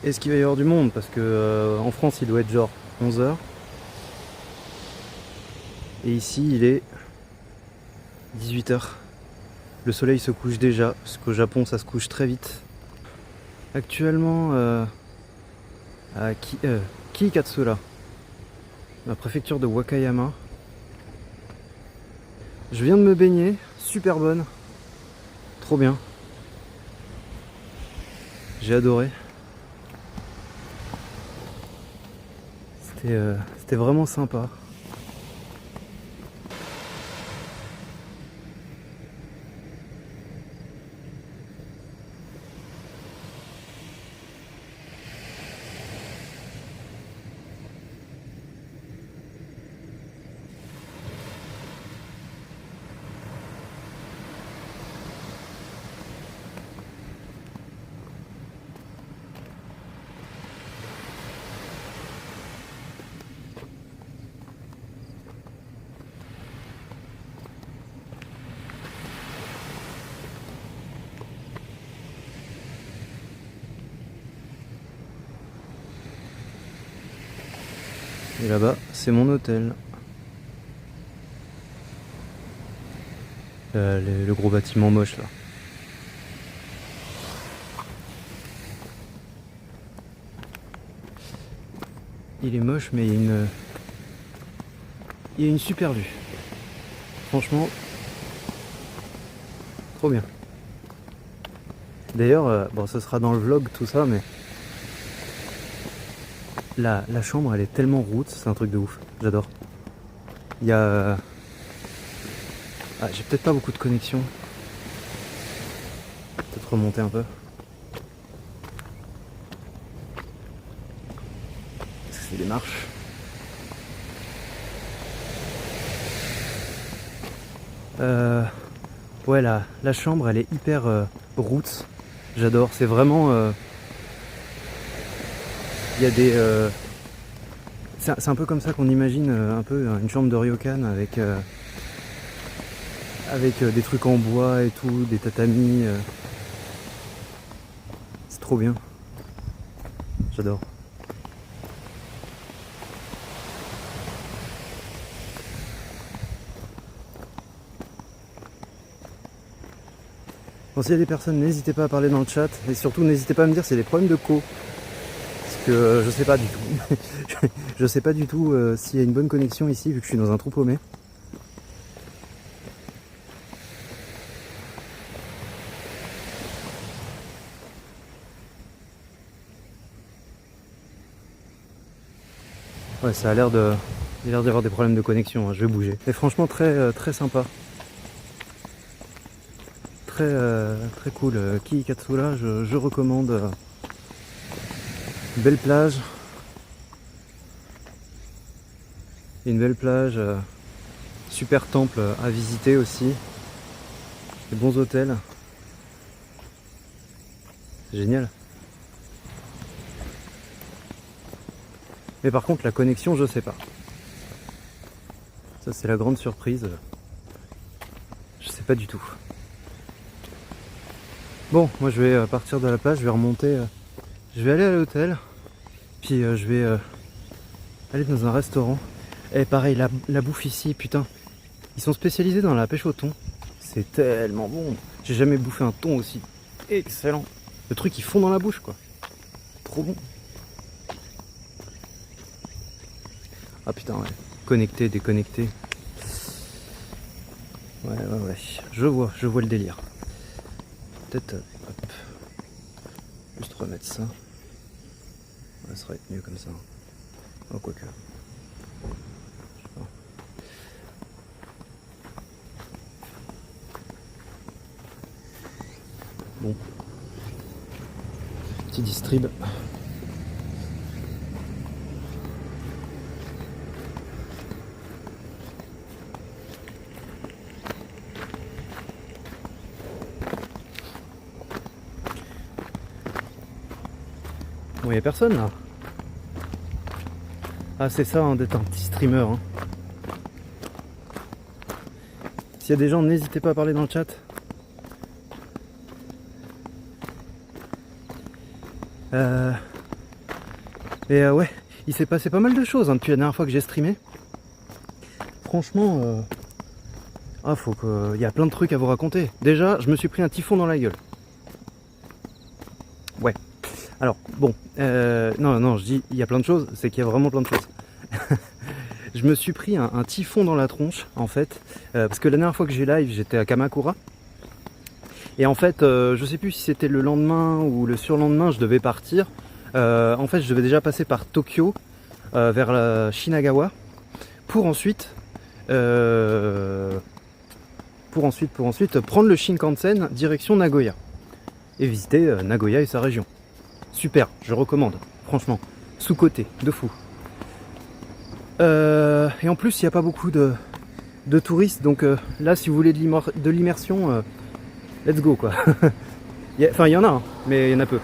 Est-ce qu'il va y avoir du monde? Parce que en France il doit être genre 11 h. Et ici il est 18 h. Le soleil se couche déjà, parce qu'au Japon ça se couche très vite. Actuellement à Kiikatsura, la préfecture de Wakayama. Je viens de me baigner, super bonne, trop bien. J'ai adoré. C'était vraiment sympa. Et là-bas, c'est mon hôtel. Le gros bâtiment moche là. Il est moche mais il y a une super vue. Franchement, trop bien. D'ailleurs, bon, ce sera dans le vlog tout ça, mais la chambre elle est tellement route, c'est un truc de ouf. J'adore. Il y a... Ah, j'ai peut-être pas beaucoup de connexion. Peut-être remonter un peu. Parce que c'est des marches. Ouais, la chambre elle est hyper route. J'adore. C'est vraiment... Il y a des... C'est un peu comme ça qu'on imagine un peu une chambre de ryokan avec des trucs en bois et tout, des tatamis. C'est trop bien. J'adore. Bon, s'il y a des personnes, n'hésitez pas à parler dans le chat et surtout n'hésitez pas à me dire s'il y a des problèmes de co. Parce que je sais pas du tout. Je sais pas du tout s'il y a une bonne connexion ici vu que je suis dans un trou paumé. Ouais, ça a l'air de... Il y a l'air d'y avoir des problèmes de connexion, hein. Je vais bouger. Et franchement très sympa. Très cool. Kiikatsura, je recommande. Belle plage. Une belle plage. Super temple à visiter aussi. Des bons hôtels. C'est génial. Mais par contre la connexion je sais pas. Ça c'est la grande surprise. Je sais pas du tout. Bon, moi je vais partir de la plage, je vais remonter. Je vais aller à l'hôtel. Puis je vais aller dans un restaurant. Et pareil, la bouffe ici, putain. Ils sont spécialisés dans la pêche au thon. C'est tellement bon. J'ai jamais bouffé un thon aussi excellent. Le truc il fond dans la bouche quoi. Trop bon. Ah putain ouais. Connecté, déconnecté. Ouais. Je vois le délire. Peut-être hop. Juste remettre ça. Ouais, ça va être mieux comme ça. Oh quoique. Je sais pas. Bon. Petit distrib. Bon, y a personne là. Ah, c'est ça hein, d'être un petit streamer. Hein. S'il y a des gens, n'hésitez pas à parler dans le chat. Et ouais, il s'est passé pas mal de choses hein, depuis la dernière fois que j'ai streamé. Franchement, faut que... il y a plein de trucs à vous raconter. Déjà, je me suis pris un typhon dans la gueule. Ouais. Alors, bon, non, je dis il y a plein de choses, c'est qu'il y a vraiment plein de choses. Je me suis pris un typhon dans la tronche, en fait, parce que la dernière fois que j'ai live, j'étais à Kamakura. Et en fait, je sais plus si c'était le lendemain ou le surlendemain, je devais partir. En fait, je devais déjà passer par Tokyo, vers la Shinagawa, pour ensuite prendre le Shinkansen direction Nagoya et visiter Nagoya et sa région. Super, je recommande, franchement, sous-côté, de fou. Et en plus, il n'y a pas beaucoup de touristes, donc là, si vous voulez de l'immersion, let's go quoi. Enfin, il y en a, hein, mais il y en a peu.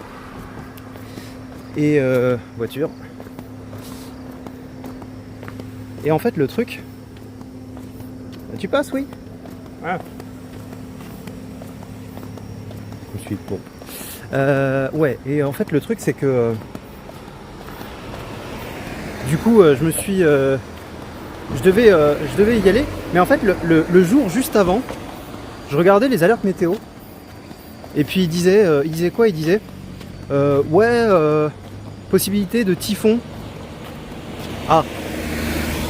Et voiture. Et en fait, le truc, tu passes, oui. Ah. Je suis bon. Ouais, et en fait, le truc, c'est que du coup, je me suis, je devais y aller, mais en fait, le jour juste avant, je regardais les alertes météo, et puis il disait quoi? Il disait, ouais, possibilité de typhon. Ah,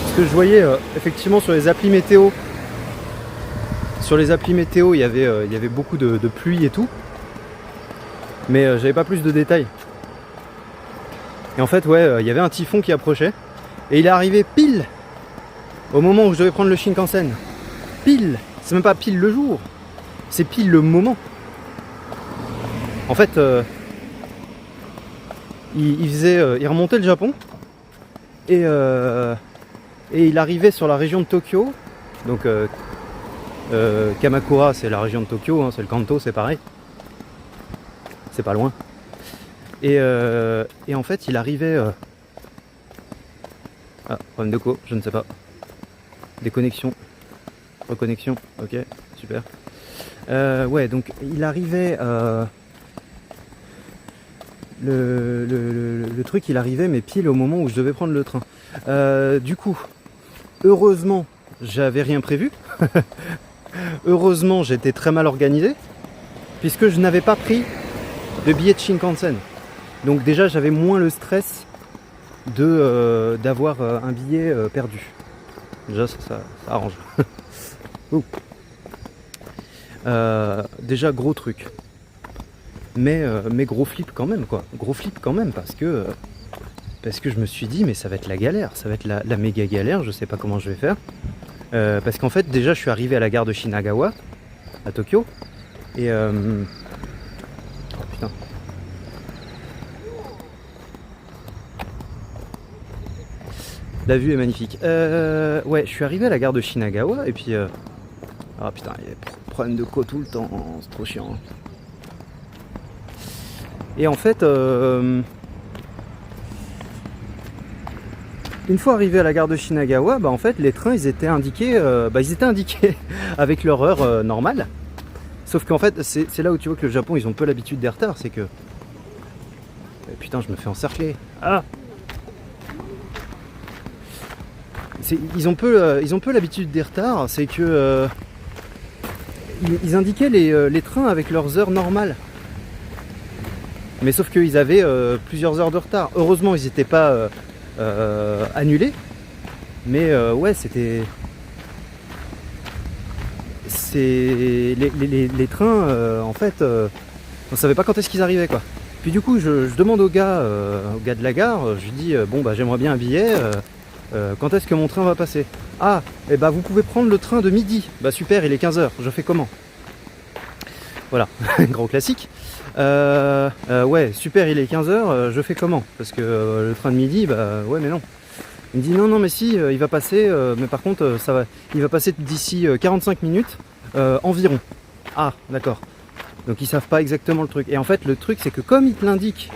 parce que je voyais effectivement sur les applis météo. Sur les applis météo, il y avait beaucoup de pluie et tout, mais j'avais pas plus de détails. Et en fait, ouais, il y avait un typhon qui approchait, et il est arrivé pile au moment où je devais prendre le Shinkansen. Pile, c'est même pas pile le jour, c'est pile le moment. En fait, il remontait le Japon, et il arrivait sur la région de Tokyo, donc Kamakura c'est la région de Tokyo, hein, c'est le Kanto, c'est pareil, c'est pas loin. Et en fait il arrivait... Ah, problème de co, je ne sais pas. Déconnexion, reconnexion, ok, super. Ouais, donc il arrivait... Le truc il arrivait mais pile au moment où je devais prendre le train. Du coup, heureusement, j'avais rien prévu. Heureusement, j'étais très mal organisé, puisque je n'avais pas pris de billet de Shinkansen. Donc déjà, j'avais moins le stress d'avoir un billet perdu. Déjà, ça arrange. Déjà, gros truc. Mais gros flip quand même, quoi. Gros flip quand même, parce que je me suis dit, mais ça va être la galère. Ça va être la méga galère, je sais pas comment je vais faire. Parce qu'en fait, déjà, je suis arrivé à la gare de Shinagawa, à Tokyo, et... Oh putain. La vue est magnifique. Ouais, je suis arrivé à la gare de Shinagawa, et puis... Ah putain, il y a des problèmes de co tout le temps, c'est trop chiant. Et en fait... Une fois arrivé à la gare de Shinagawa, en fait les trains ils étaient indiqués, avec leur heure normale. Sauf qu'en fait c'est là où tu vois que le Japon ils ont peu l'habitude des retards, c'est que... Putain, je me fais encercler. Ah, ils ont peu l'habitude des retards, c'est que ils indiquaient les trains avec leurs heures normales. Mais sauf qu'ils avaient plusieurs heures de retard. Heureusement ils n'étaient pas annulé, mais ouais, c'était... Les trains, en fait, on savait pas quand est-ce qu'ils arrivaient, quoi. Puis du coup, je demande au gars de la gare, je lui dis, bon, bah j'aimerais bien un billet, quand est-ce que mon train va passer? Ah, et bah vous pouvez prendre le train de midi. Bah super, il est 15h, je fais comment? Voilà, gros classique. Ouais, super, il est 15h, je fais comment? Parce que le train de midi, bah ouais, mais non. Il me dit non, mais si, il va passer, mais par contre, il va passer d'ici 45 minutes environ. Ah, d'accord. Donc ils savent pas exactement le truc. Et en fait, le truc, c'est que comme il te l'indique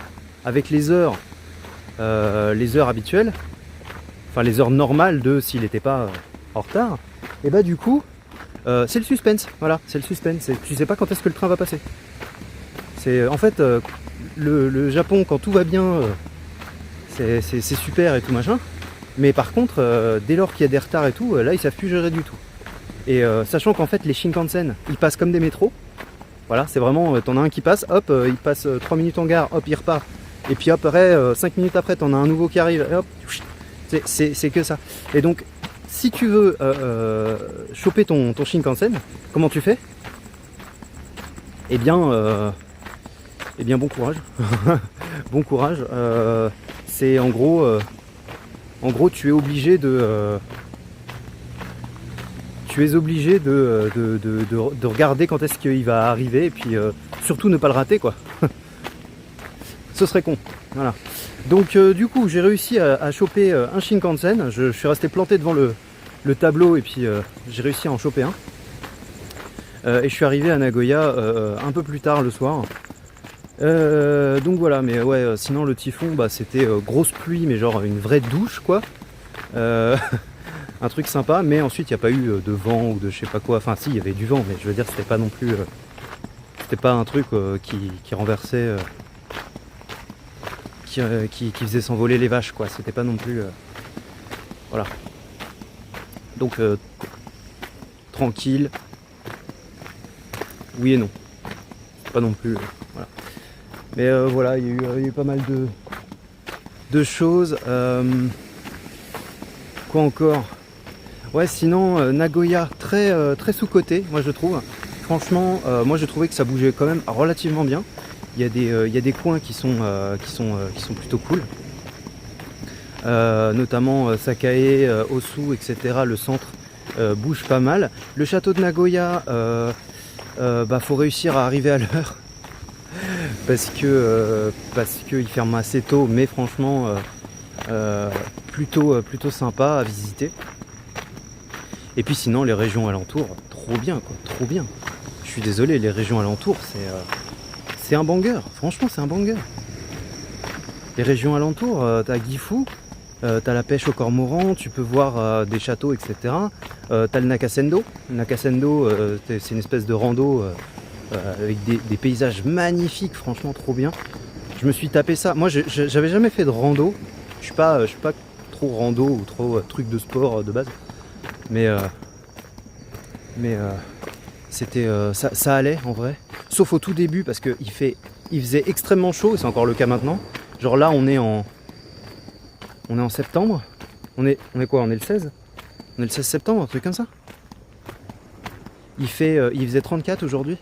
avec les heures habituelles, enfin les heures normales de s'il n'était pas en retard, et bah du coup, c'est le suspense. Voilà, c'est le suspense. Tu sais pas quand est-ce que le train va passer. C'est en fait le Japon, quand tout va bien, c'est super et tout machin. Mais par contre, dès lors qu'il y a des retards et tout, là ils savent plus gérer du tout. Et sachant qu'en fait les Shinkansen, ils passent comme des métros. Voilà, c'est vraiment, t'en as un qui passe, hop, il passe 3 minutes en gare, hop, il repart. Et puis hop, après, 5 minutes après, t'en as un nouveau qui arrive, et hop, c'est que ça. Et donc, si tu veux choper ton Shinkansen, comment tu fais? Eh bien, bon courage. Bon courage. C'est en gros, tu es obligé de... de regarder quand est-ce qu'il va arriver et puis surtout ne pas le rater quoi. Ce serait con. Voilà. Donc du coup j'ai réussi à choper un Shinkansen. Je suis resté planté devant le tableau et puis j'ai réussi à en choper un. Et je suis arrivé à Nagoya un peu plus tard le soir. Donc voilà, mais ouais, sinon le typhon bah, c'était grosse pluie mais genre une vraie douche quoi. Un truc sympa, mais ensuite il n'y a pas eu de vent ou de je sais pas quoi. Enfin si, il y avait du vent, mais je veux dire c'était pas non plus... c'était pas un truc qui renversait... qui faisait s'envoler les vaches quoi. C'était pas non plus... voilà. Donc tranquille. Oui et non. Pas non plus... voilà. Mais voilà, il y a eu pas mal de choses. Quoi encore? Ouais, sinon Nagoya très sous-coté, moi je trouve. Franchement, moi je trouvais que ça bougeait quand même relativement bien. Il y a des coins qui sont plutôt cool. Notamment Sakae, Osu, etc. Le centre bouge pas mal. Le château de Nagoya, bah faut réussir à arriver à l'heure. parce que il ferme assez tôt, mais franchement plutôt sympa à visiter. Et puis sinon les régions alentours, trop bien quoi, trop bien. Je suis désolé, les régions alentours c'est un banger, franchement c'est un banger. Les régions alentours, t'as Gifu, t'as la pêche au cormoran, tu peux voir des châteaux, etc. T'as le Nakasendo. Nakasendo, c'est une espèce de rando avec des paysages magnifiques, franchement trop bien. Je me suis tapé ça. Moi j'avais jamais fait de rando. Je suis pas trop rando ou trop truc de sport de base. Mais c'était ça allait en vrai. Sauf au tout début parce qu'il faisait extrêmement chaud, et c'est encore le cas maintenant. Genre là on est en septembre. On est quoi? On est le 16? On est le 16 septembre, un truc comme ça. Il faisait 34 aujourd'hui.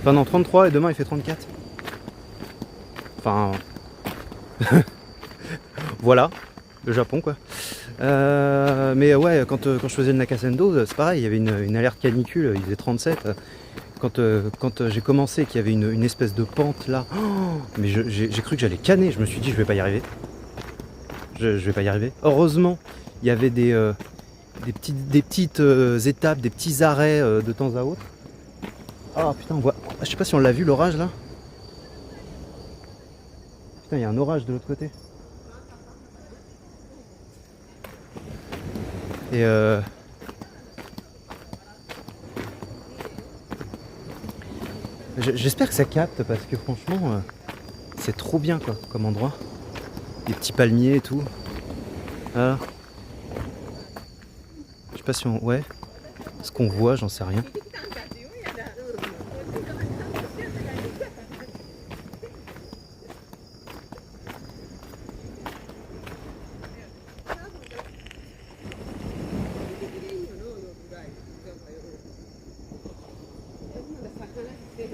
Enfin non, 33 et demain il fait 34. Enfin voilà, le Japon quoi. Mais ouais, quand je faisais le Nakasendo, c'est pareil, il y avait une alerte canicule, il faisait 37. Quand j'ai commencé, qu'il y avait une espèce de pente là, oh, mais j'ai cru que j'allais canner, je me suis dit je vais pas y arriver. Je vais pas y arriver. Heureusement, il y avait des petites étapes, des petits arrêts de temps à autre. Ah putain, on voit. Je sais pas si on l'a vu l'orage là. Putain, il y a un orage de l'autre côté. Et j'espère que ça capte parce que franchement c'est trop bien quoi comme endroit. Des petits palmiers et tout. Voilà. Je sais pas si on... ouais. Ce qu'on voit, j'en sais rien.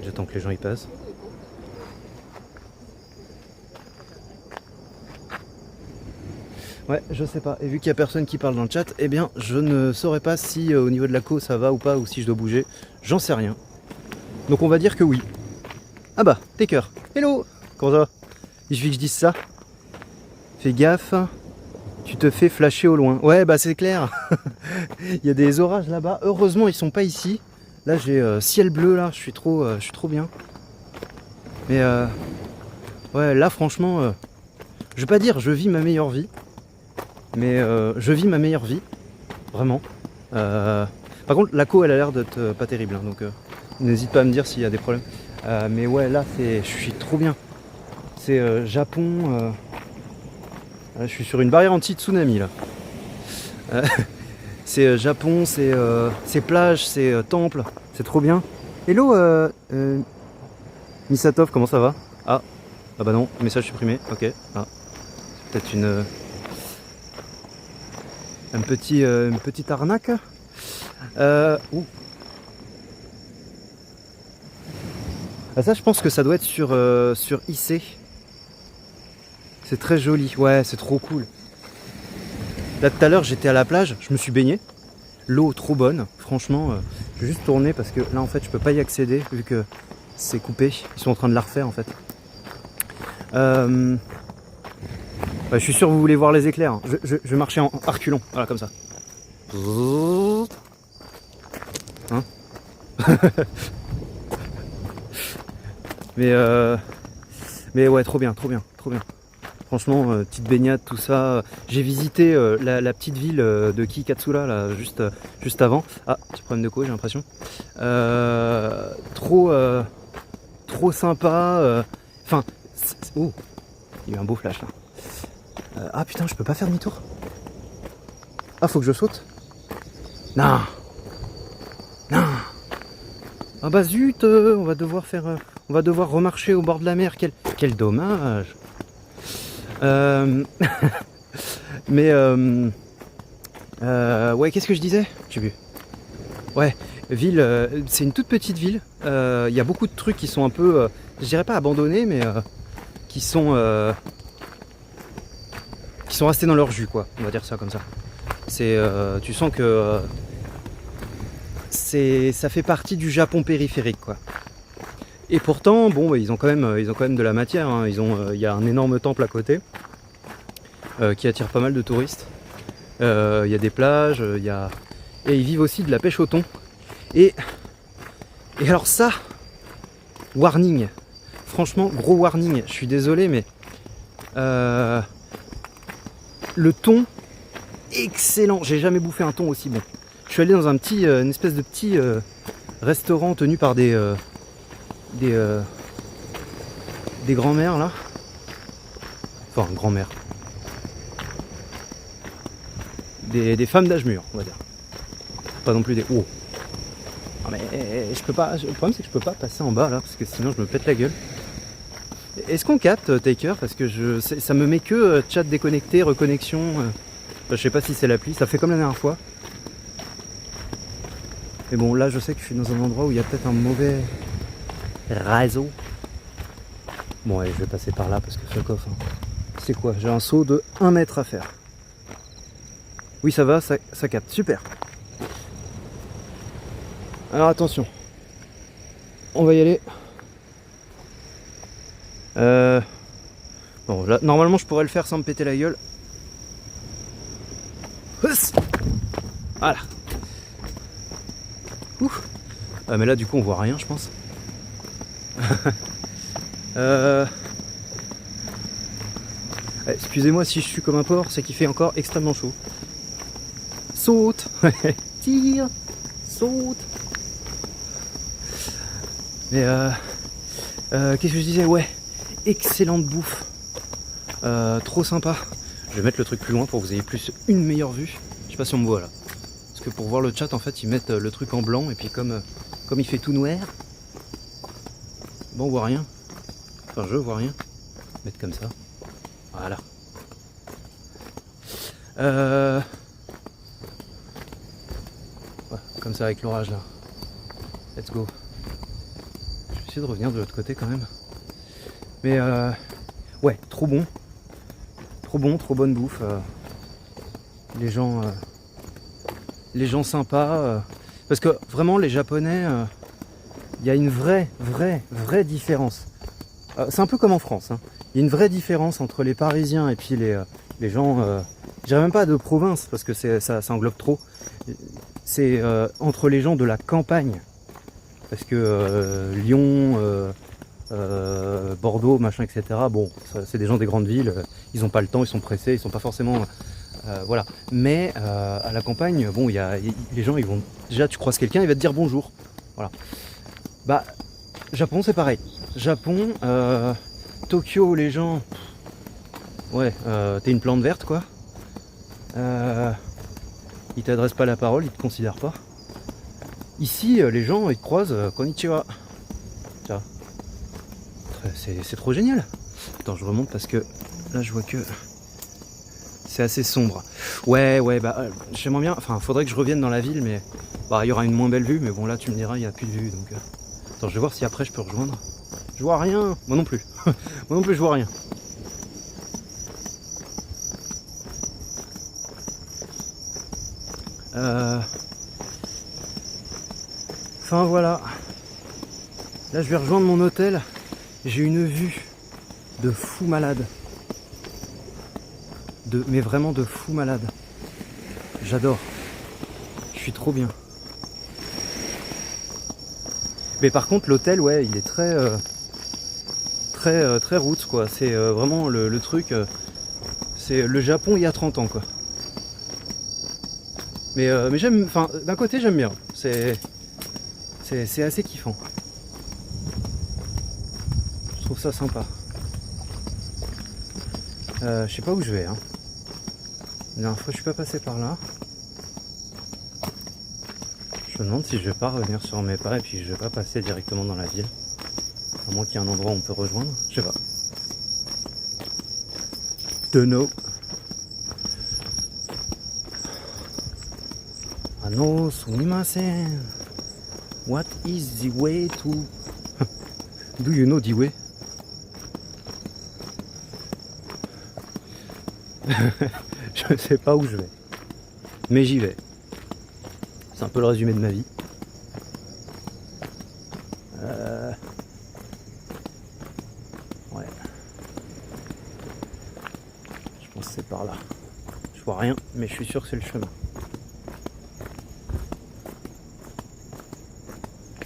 J'attends que les gens y passent. Ouais, je sais pas. Et vu qu'il y a personne qui parle dans le chat, eh bien, je ne saurais pas si au niveau de la co ça va ou pas, ou si je dois bouger. J'en sais rien. Donc on va dire que oui. Ah bah, Taker. Hello. Comment ça va? Il suffit que je dise ça. Fais gaffe. Tu te fais flasher au loin. Ouais, bah c'est clair. Il y a des orages là-bas. Heureusement, ils sont pas ici. Là, j'ai ciel bleu là. Je suis trop bien. Mais ouais, là, franchement, je vais pas dire je vis ma meilleure vie. Mais je vis ma meilleure vie, vraiment. Par contre, la co, elle a l'air d'être pas terrible, hein, donc n'hésite pas à me dire s'il y a des problèmes. Mais ouais, là, je suis trop bien. C'est Japon, Je suis sur une barrière anti-tsunami là. C'est Japon, c'est plage, c'est temple, c'est trop bien. Hello Misatov, comment ça va? Ah bah non, message supprimé, ok. Ah, c'est peut-être une petite arnaque. Ouh. Ah, ça je pense que ça doit être sur IC. C'est très joli, ouais c'est trop cool. Là tout à l'heure j'étais à la plage, je me suis baigné. L'eau trop bonne, franchement, je vais juste tourner parce que là en fait je peux pas y accéder vu que c'est coupé. Ils sont en train de la refaire en fait. Ouais, je suis sûr que vous voulez voir les éclairs. Hein. Je vais marcher en reculons, voilà comme ça. Hein mais ouais, trop bien, trop bien, trop bien. Franchement, petite baignade, tout ça. J'ai visité la petite ville de Kikatsura là, juste avant. Ah, petit problème de quoi, j'ai l'impression. Trop sympa. Enfin, oh, il y a eu un beau flash là. Ah putain, je peux pas faire demi-tour. Ah, faut que je saute. Non. Non. Ah bah zut, on va devoir remarcher au bord de la mer. Quel dommage. Mais ouais, qu'est-ce que je disais? J'ai vu. Ouais, ville, c'est une toute petite ville. Il y a beaucoup de trucs qui sont un peu, je dirais pas abandonnés, mais qui sont restés dans leur jus, quoi. On va dire ça comme ça. C'est, tu sens que ça fait partie du Japon périphérique, quoi. Et pourtant, bon, ils ont quand même de la matière. Hein. Il y a un énorme temple à côté qui attire pas mal de touristes. Il y a des plages, et ils vivent aussi de la pêche au thon. Et alors ça, warning. Franchement, gros warning. Je suis désolé, mais le thon, excellent. J'ai jamais bouffé un thon aussi bon. Je suis allé dans une espèce de petit restaurant tenu par des grands-mères là. Enfin, grand-mères. Des femmes d'âge mûr, on va dire. Pas non plus des... Oh. Ah mais je peux pas... Le problème c'est que je peux pas passer en bas là, parce que sinon je me pète la gueule. Est-ce qu'on capte Taker? Parce que ça me met que chat déconnecté, reconnexion. Je sais pas si c'est l'appli, ça fait comme la dernière fois. Mais bon, là je sais que je suis dans un endroit où il y a peut-être un mauvais réseau. Bon, allez, je vais passer par là parce que fuck off. Hein. C'est quoi? J'ai un saut de 1 mètre à faire. Oui, ça va, ça capte. Super. Alors attention. On va y aller. Bon, là, normalement, je pourrais le faire sans me péter la gueule. Voilà. Ouf. Ah, mais là, du coup, on voit rien, je pense. Excusez-moi si je suis comme un porc, c'est qu'il fait encore extrêmement chaud. Saute. Tire. Saute. Mais qu'est-ce que je disais? Ouais, excellente bouffe. Trop sympa. Je vais mettre le truc plus loin pour que vous ayez une meilleure vue. Je sais pas si on me voit là. Parce que pour voir le chat, en fait, ils mettent le truc en blanc et puis comme il fait tout noir, bon, on voit rien. Enfin, je vois rien. Mettre comme ça. Voilà. Ouais, comme ça avec l'orage là. Let's go. Je vais essayer de revenir de l'autre côté quand même. Mais ouais, trop bon. Trop bon, trop bonne bouffe. Les gens sympas. Parce que vraiment les Japonais, il y a une vraie différence. C'est un peu comme en France. Hein. Il y a une vraie différence entre les Parisiens et puis les gens, je dirais même pas de province parce que ça englobe trop. C'est entre les gens de la campagne. Parce que Lyon, Bordeaux, machin, etc. Bon, c'est des gens des grandes villes, ils n'ont pas le temps, ils sont pressés, ils sont pas forcément... voilà. Mais à la campagne, bon, les gens, ils vont... Déjà, tu croises quelqu'un, il va te dire bonjour. Voilà. Bah, Japon, c'est pareil. Japon, Tokyo, les gens... Ouais, t'es une plante verte quoi. Ils t'adressent pas la parole, ils te considèrent pas. Ici, les gens ils te croisent, konnichiwa. Tiens, c'est trop génial. Attends, je remonte parce que là je vois que c'est assez sombre. Ouais, bah j'aimerais bien. Enfin, faudrait que je revienne dans la ville, mais bah il y aura une moins belle vue. Mais bon, là tu me diras, il n'y a plus de vue. Donc, attends, je vais voir si après je peux rejoindre. Je vois rien. Moi non plus. Moi non plus, je vois rien. Enfin voilà. Là, je vais rejoindre mon hôtel. J'ai une vue de fou malade. Mais vraiment de fou malade. J'adore. Je suis trop bien. Mais par contre, l'hôtel, ouais, il est très roots, quoi. C'est vraiment le truc. C'est le Japon il y a 30 ans, quoi. Mais j'aime. Enfin, d'un côté, j'aime bien. C'est assez kiffant. Je trouve ça sympa. Je sais pas où je vais, hein. La dernière fois, je suis pas passé par là. Je me demande si je vais pas revenir sur mes pas et puis je vais pas passer directement dans la ville. À moins qu'il y ait un endroit où on peut rejoindre. Je sais pas. Don't know. Ah non, sumimasen. What is the way to... Do you know the way? Je sais pas où je vais. Mais j'y vais. C'est un peu le résumé de ma vie. Ouais. Je pense que c'est par là. Je vois rien, mais je suis sûr que c'est le chemin.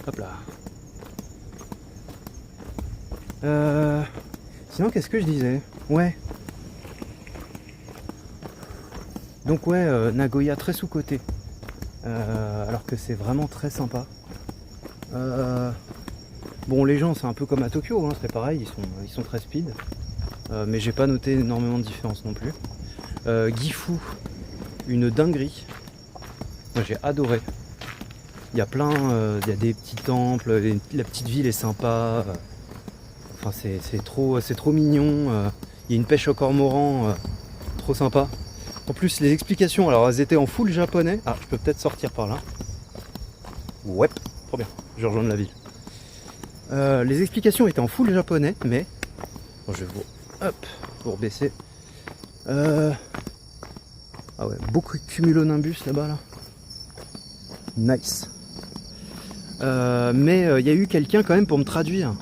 Hop là. Sinon, qu'est-ce que je disais? Ouais. Donc ouais, Nagoya très sous-coté. Alors que c'est vraiment très sympa. Bon, les gens, c'est un peu comme à Tokyo, hein, c'est pareil, ils sont très speed. Mais j'ai pas noté énormément de différence non plus. Gifu, une dinguerie. Moi j'ai adoré. Il y a plein, il y a des petits temples, la petite ville est sympa. Enfin c'est trop mignon. Il y a une pêche au cormoran, trop sympa. En plus les explications, alors elles étaient en full japonais. Ah, je peux peut-être sortir par là. Ouais, trop bien, je vais rejoindre la ville. Les explications étaient en full japonais, mais bon, je vais vous rebaisser. Ah ouais, beaucoup de cumulonimbus là-bas là. Nice. Mais il y a eu quelqu'un quand même pour me traduire.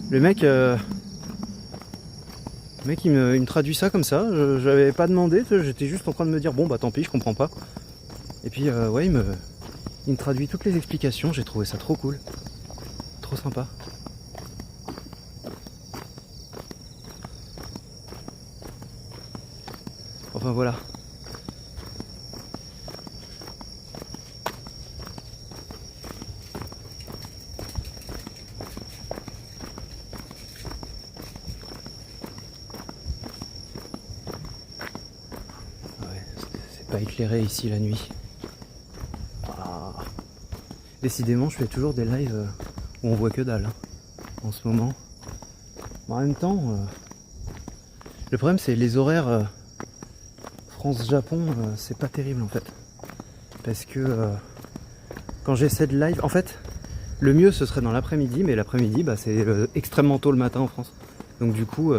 Le mec, il me traduit ça comme ça. Je n'avais pas demandé. J'étais juste en train de me dire bon bah tant pis, je comprends pas. Et puis ouais, il me traduit toutes les explications. J'ai trouvé ça trop cool, trop sympa. Enfin voilà. Pas éclairé ici la nuit. Ah. Décidément, je fais toujours des lives où on voit que dalle hein, en ce moment. Mais en même temps, le problème c'est les horaires France-Japon, c'est pas terrible en fait. Parce que quand j'essaie de live, en fait, le mieux ce serait dans l'après-midi, mais l'après-midi bah, c'est extrêmement tôt le matin en France. Donc du coup...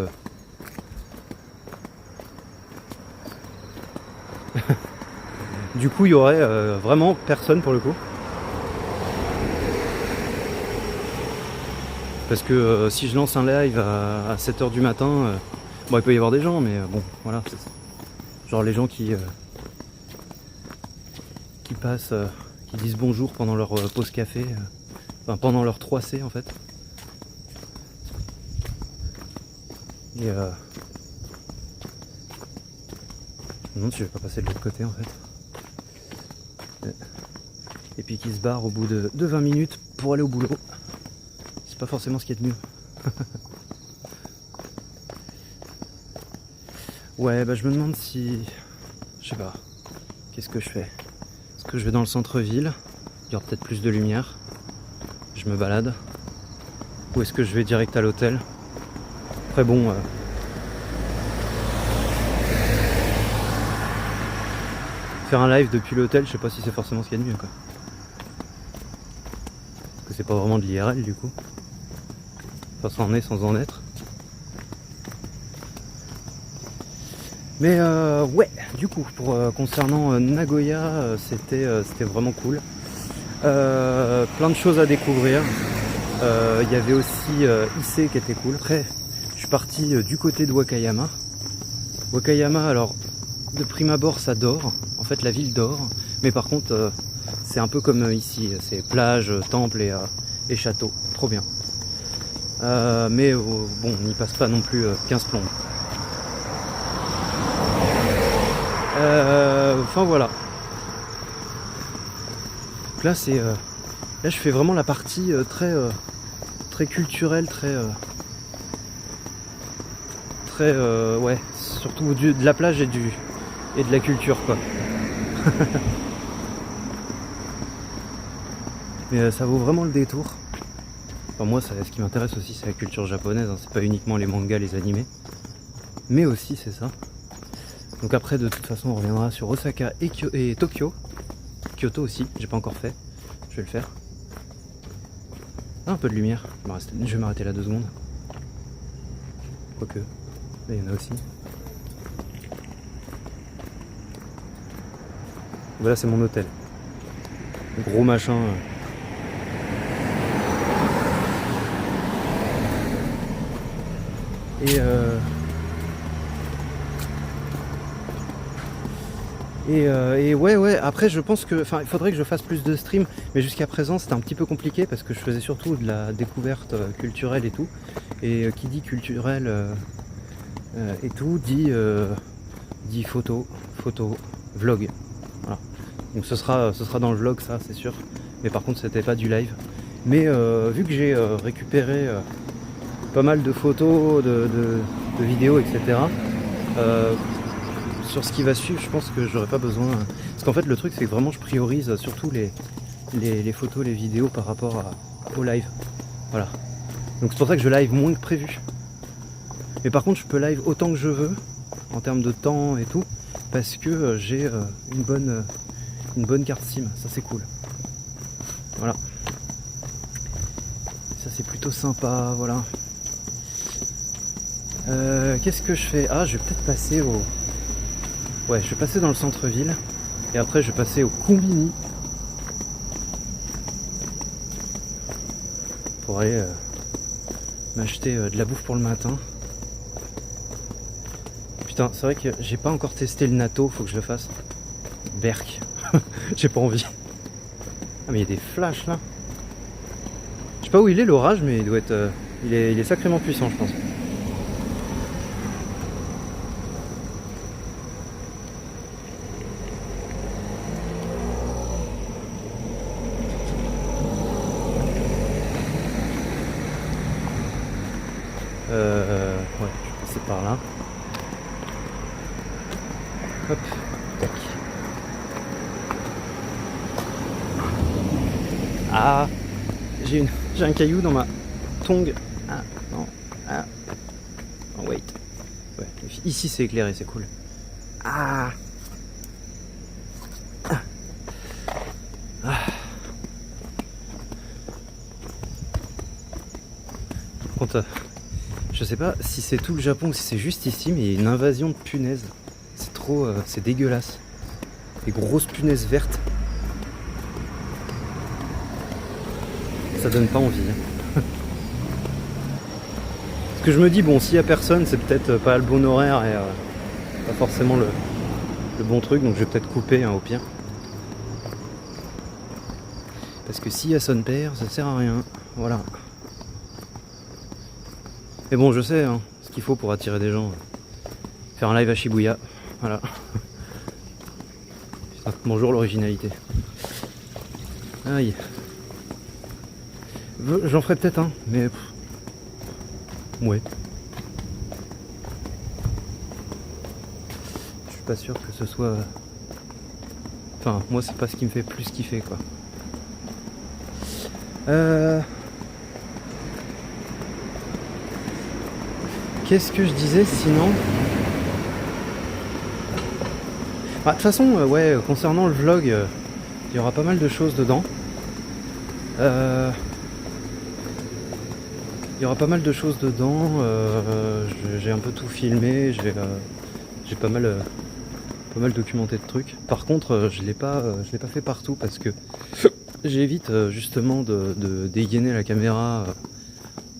Du coup, il y aurait vraiment personne pour le coup. Parce que si je lance un live à 7h du matin, bon, il peut y avoir des gens, mais bon, voilà. Genre les gens qui passent, qui disent bonjour pendant leur pause café, enfin pendant leur 3C en fait. Et non, je vais pas passer de l'autre côté en fait. Et puis qui se barre au bout de 20 minutes pour aller au boulot. C'est pas forcément ce qu'il y a de mieux. Ouais, bah je me demande si... Je sais pas. Qu'est-ce que je fais? Est-ce que je vais dans le centre-ville? Il y aura peut-être plus de lumière. Je me balade. Ou est-ce que je vais direct à l'hôtel? Après bon... Faire un live depuis l'hôtel, je sais pas si c'est forcément ce qu'il y a de mieux, quoi. Parce que c'est pas vraiment de l'IRL du coup. Enfin, ça en est sans en être. Mais ouais, du coup, concernant Nagoya, c'était vraiment cool. Plein de choses à découvrir. Il y avait aussi Issei qui était cool. Après, je suis parti du côté de Wakayama. Wakayama, alors, de prime abord, ça dort. En fait, la ville dort. Mais par contre, c'est un peu comme ici. C'est plage, temple et château. Trop bien. Mais bon, on n'y passe pas non plus 15 plombes. Enfin voilà. Donc là c'est là je fais vraiment la partie très culturelle, très ouais, surtout de la plage et de la culture quoi. Mais ça vaut vraiment le détour. Enfin, moi ce qui m'intéresse aussi c'est la culture japonaise, hein. C'est pas uniquement les mangas, les animés, mais aussi c'est ça. Donc après de toute façon on reviendra sur Osaka et Tokyo. Kyoto aussi, j'ai pas encore fait. Je vais le faire. Ah, un peu de lumière. Je vais m'arrêter là 2 secondes. Quoique. Là il y en a aussi. Voilà c'est mon hôtel. Gros machin. Et ouais, après je pense que, enfin il faudrait que je fasse plus de streams, mais jusqu'à présent c'était un petit peu compliqué parce que je faisais surtout de la découverte culturelle et tout. Et qui dit culturel et tout dit photo, vlog. Voilà. Donc ce sera dans le vlog ça c'est sûr. Mais par contre c'était pas du live. Mais vu que j'ai récupéré pas mal de photos, de vidéos, etc. Sur ce qui va suivre, je pense que j'aurai pas besoin. Parce qu'en fait, le truc, c'est que vraiment, je priorise surtout les photos, les vidéos par rapport au live. Voilà. Donc c'est pour ça que je live moins que prévu. Mais par contre, je peux live autant que je veux, en termes de temps et tout, parce que j'ai une bonne carte SIM. Ça, c'est cool. Voilà. Ça, c'est plutôt sympa. Voilà. Qu'est-ce que je fais? Ah, je vais peut-être passer au... Ouais, je vais passer dans le centre-ville et après je vais passer au Combini pour aller m'acheter de la bouffe pour le matin. Putain, c'est vrai que j'ai pas encore testé le natto, faut que je le fasse. Berk, j'ai pas envie. Ah mais il y a des flashs là. Je sais pas où il est l'orage, mais il doit être, il est sacrément puissant je pense. Ouais, je vais passer par là. Hop, tac. Ah, j'ai un caillou dans ma tongue. Ah, non. Ah. Oh, wait. Ouais, ici c'est éclairé, c'est cool. Ah. Ah. Ah. Par contre, je sais pas si c'est tout le Japon ou si c'est juste ici, mais il y a une invasion de punaises. C'est trop... c'est dégueulasse. Des grosses punaises vertes. Ça donne pas envie. Parce que je me dis, bon, s'il y a personne, c'est peut-être pas le bon horaire et pas forcément le bon truc, donc je vais peut-être couper hein, au pire. Parce que s'il y a son père, ça sert à rien. Voilà. Mais bon, je sais hein, ce qu'il faut pour attirer des gens. Faire un live à Shibuya. Voilà. Putain, bonjour l'originalité. Aïe. J'en ferai peut-être un, mais... Pff. Ouais. pas sûr que ce soit... Enfin, moi c'est pas ce qui me fait plus kiffer quoi. Qu'est-ce que je disais sinon? De toute façon, ouais, concernant le vlog, il y aura pas mal de choses dedans. Il y aura pas mal de choses dedans. J'ai un peu tout filmé. J'ai pas mal documenté de trucs. Par contre, je l'ai pas fait partout parce que j'évite justement de dégainer la caméra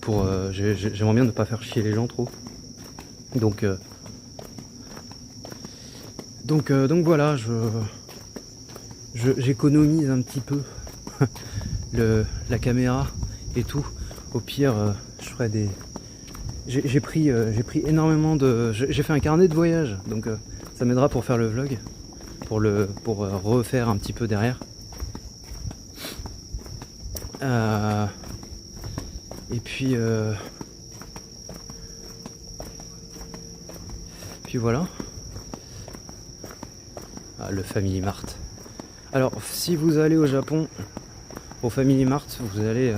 pour. J'aimerais bien ne pas faire chier les gens trop. Donc voilà, j'économise un petit peu la caméra et tout. Au pire, je ferai des. J'ai pris énormément de. J'ai fait un carnet de voyage, donc ça m'aidera pour faire le vlog, pour refaire un petit peu derrière. Et puis voilà. Ah, le Family Mart. Alors, si vous allez au Japon, au Family Mart, vous allez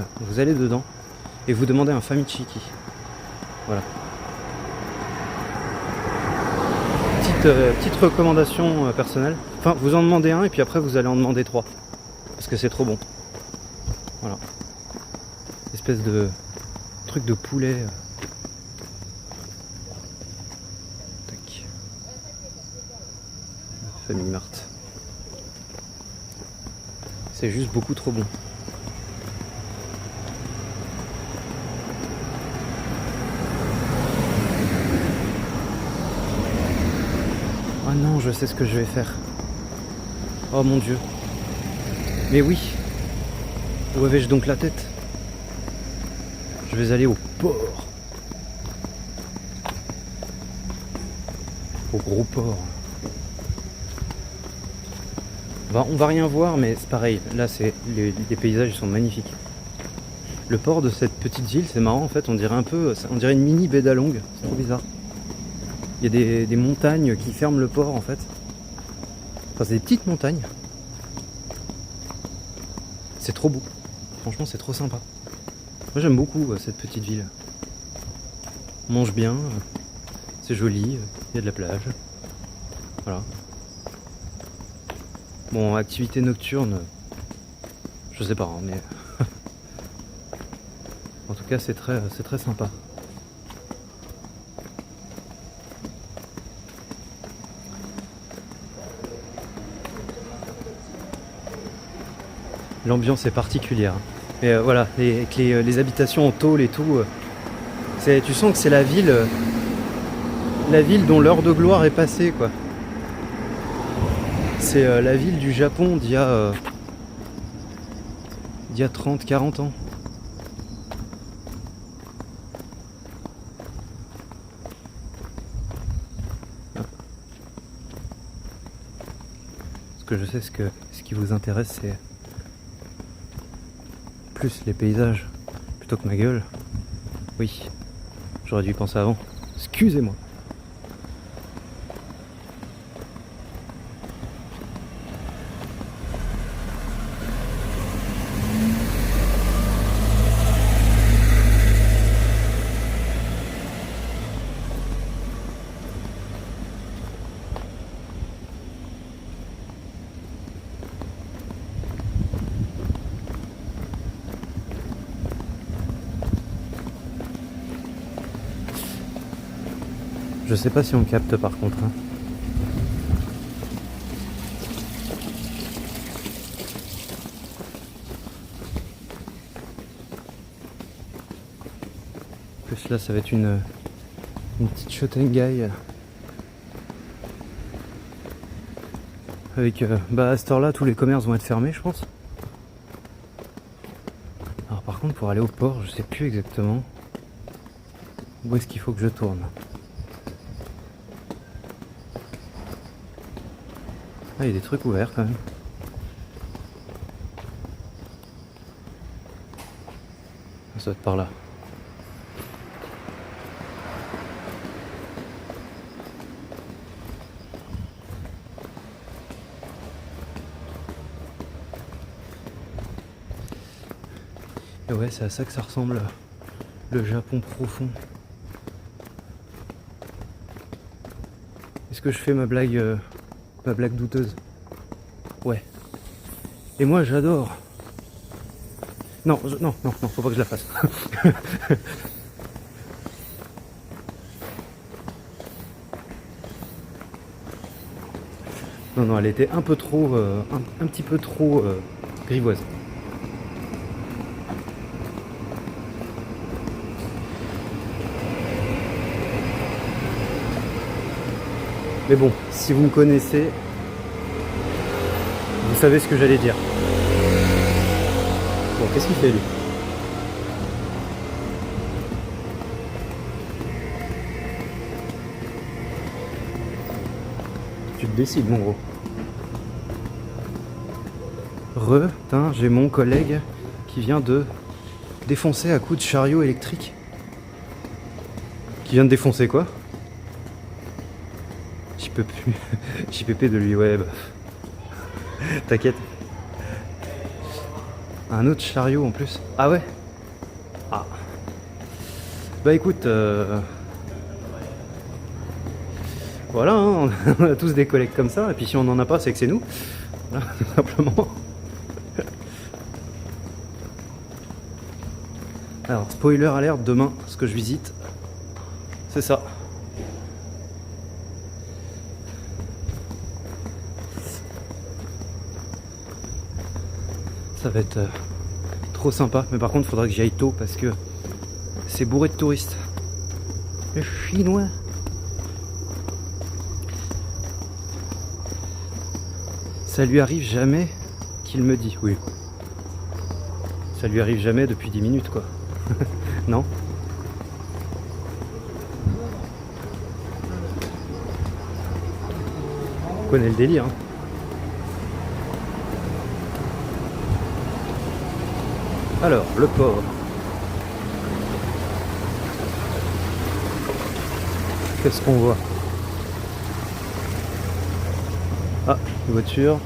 dedans et vous demandez un Famichiki. Voilà. Petite recommandation personnelle. Enfin, vous en demandez un et puis après vous allez en demander 3. Parce que c'est trop bon. Voilà. Espèce de truc de poulet. Tac. Family Mart. C'est juste beaucoup trop bon. Oh non, je sais ce que je vais faire. Oh mon dieu. Mais oui. Où avais-je donc la tête? Je vais aller au port. Au gros port. On va rien voir, mais c'est pareil. Là, les paysages ils sont magnifiques. Le port de cette petite île, c'est marrant en fait. On dirait une mini baie d'Along. C'est trop bizarre. Il y a des montagnes qui ferment le port en fait. Enfin, c'est des petites montagnes. C'est trop beau. Franchement, c'est trop sympa. Moi, j'aime beaucoup cette petite ville. On mange bien. C'est joli. Il y a de la plage. Voilà. Bon, activité nocturne, je sais pas, hein, mais en tout cas, c'est très sympa. L'ambiance est particulière. Mais voilà, avec les habitations en tôle et tout, tu sens que c'est la ville dont l'heure de gloire est passée, quoi. C'est la ville du Japon d'il y a 30, 40 ans. Parce que je sais ce qui vous intéresse, c'est plus les paysages plutôt que ma gueule. Oui, j'aurais dû y penser avant. Excusez-moi. Je sais pas si on capte par contre. Hein. En plus là ça va être une petite Shotengai. Avec à cette heure là tous les commerces vont être fermés je pense. Alors par contre pour aller au port je sais plus exactement où est-ce qu'il faut que je tourne. Ah, il y a des trucs ouverts quand même. Ça doit être par là. Et ouais, c'est à ça que ça ressemble, le Japon profond. Est-ce que je fais ma blague douteuse? Ouais. Et moi j'adore. Non, non, faut pas que je la fasse. Non, elle était un peu trop, un petit peu trop grivoise. Mais bon, si vous me connaissez, vous savez ce que j'allais dire. Bon, qu'est-ce qu'il fait lui? Tu te décides, mon gros. J'ai mon collègue qui vient de défoncer à coups de chariot électrique. Qui vient de défoncer quoi? J'y peux plus. JPP de lui, ouais, bah. T'inquiète. Un autre chariot en plus. Ah ouais? Ah. Bah écoute, voilà, hein, on a tous des collègues comme ça, et puis si on n'en a pas, c'est que c'est nous. Voilà, tout simplement. Alors, spoiler alert, demain, ce que je visite, c'est ça. Ça va être trop sympa, mais par contre, il faudra que j'y aille tôt parce que c'est bourré de touristes. Les Chinois. Ça lui arrive jamais qu'il me dit, oui. Ça lui arrive jamais depuis 10 minutes, quoi. Non? On connaît le délire, hein. Alors, le port. Qu'est-ce qu'on voit? Ah, une voiture.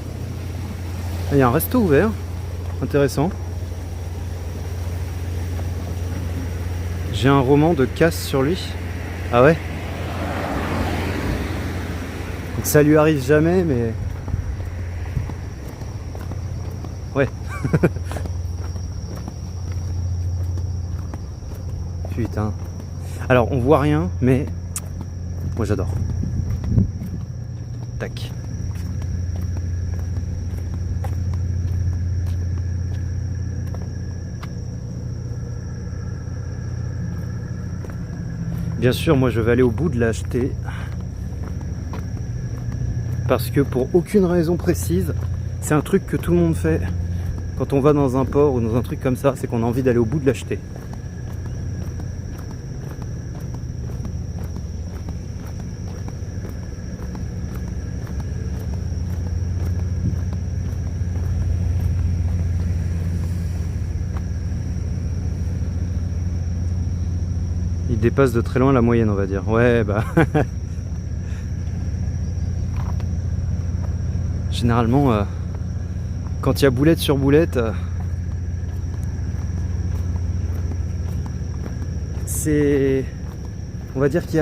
Il y a un resto ouvert. Intéressant. J'ai un roman de casse sur lui. Ah ouais? Donc ça lui arrive jamais, mais... Ouais. Putain. Alors, on voit rien, mais... Moi, j'adore. Tac. Bien sûr, moi, je vais aller au bout de l'acheter. Parce que pour aucune raison précise, c'est un truc que tout le monde fait quand on va dans un port ou dans un truc comme ça, c'est qu'on a envie d'aller au bout de l'acheter. Il dépasse de très loin la moyenne, on va dire. Ouais, bah... Généralement, quand il y a boulette sur boulette, c'est... On va dire qu'il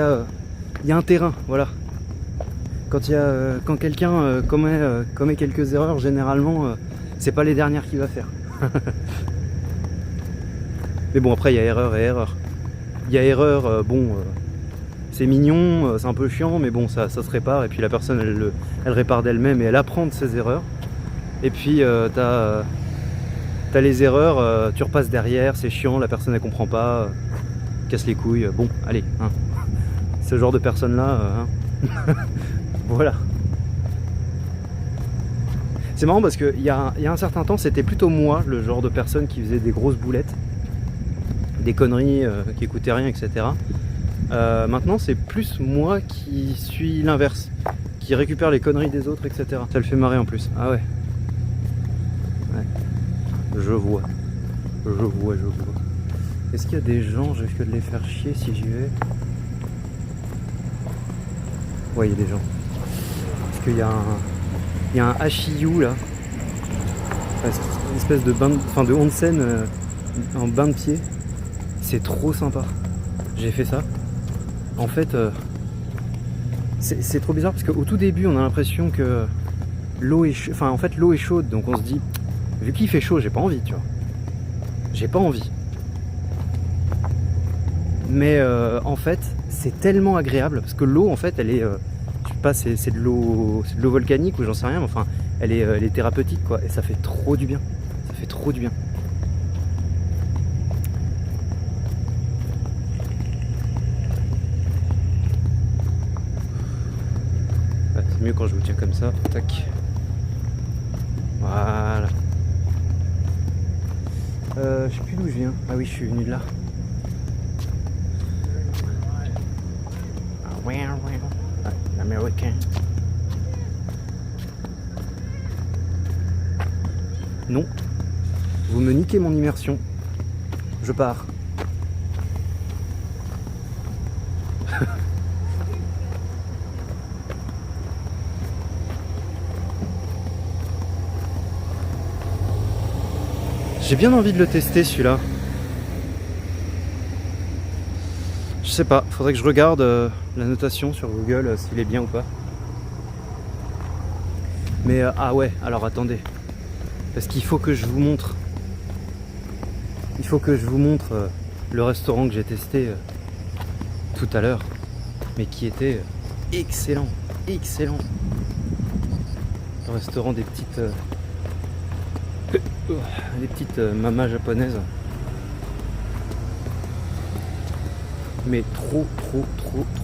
y a un terrain, voilà. Quand quelqu'un commet quelques erreurs, généralement, c'est pas les dernières qu'il va faire. Mais bon, après, il y a erreur et erreur. Il y a erreur, c'est mignon, c'est un peu chiant, mais bon, ça se répare. Et puis la personne, elle répare d'elle-même et elle apprend de ses erreurs. Et puis, t'as les erreurs, tu repasses derrière, c'est chiant, la personne, elle comprend pas, casse les couilles. Bon, allez, hein. Ce genre de personne-là, hein. Voilà. C'est marrant parce qu'il y a un certain temps, c'était plutôt moi, le genre de personne qui faisait des grosses boulettes, des conneries, qui écoutaient rien, etc. Maintenant, c'est plus moi qui suis l'inverse, qui récupère les conneries des autres, etc. Ça le fait marrer en plus. Ah ouais. Ouais. Je vois. Est-ce qu'il y a des gens, je risque de les faire chier si j'y vais? Ouais, il y a des gens. Parce qu'il y a un HIU là. Une espèce de bain, de onsen en bain de pied. C'est trop sympa. J'ai fait ça. En fait, c'est trop bizarre parce qu'au tout début, on a l'impression que l'eau est chaude. Enfin, en fait, l'eau est chaude, donc on se dit, vu qu'il fait chaud, j'ai pas envie, tu vois. J'ai pas envie. Mais en fait, c'est tellement agréable parce que l'eau, en fait, elle est, je sais pas, c'est de l'eau volcanique ou j'en sais rien, mais enfin, elle est thérapeutique, quoi. Et ça fait trop du bien. Ça fait trop du bien. Ouais, c'est mieux quand je vous tiens comme ça. Tac. Voilà. Je sais plus d'où je viens. Ah oui, je suis venu de là. Américain. Non. Vous me niquez mon immersion. Je pars. J'ai bien envie de le tester celui-là. Je sais pas, faudrait que je regarde la notation sur Google s'il est bien ou pas. Mais ah ouais, alors attendez. Parce qu'il faut que je vous montre. Il faut que je vous montre le restaurant que j'ai testé tout à l'heure. Mais qui était excellent. Excellent. Le restaurant des petites mamas japonaises. Mais trop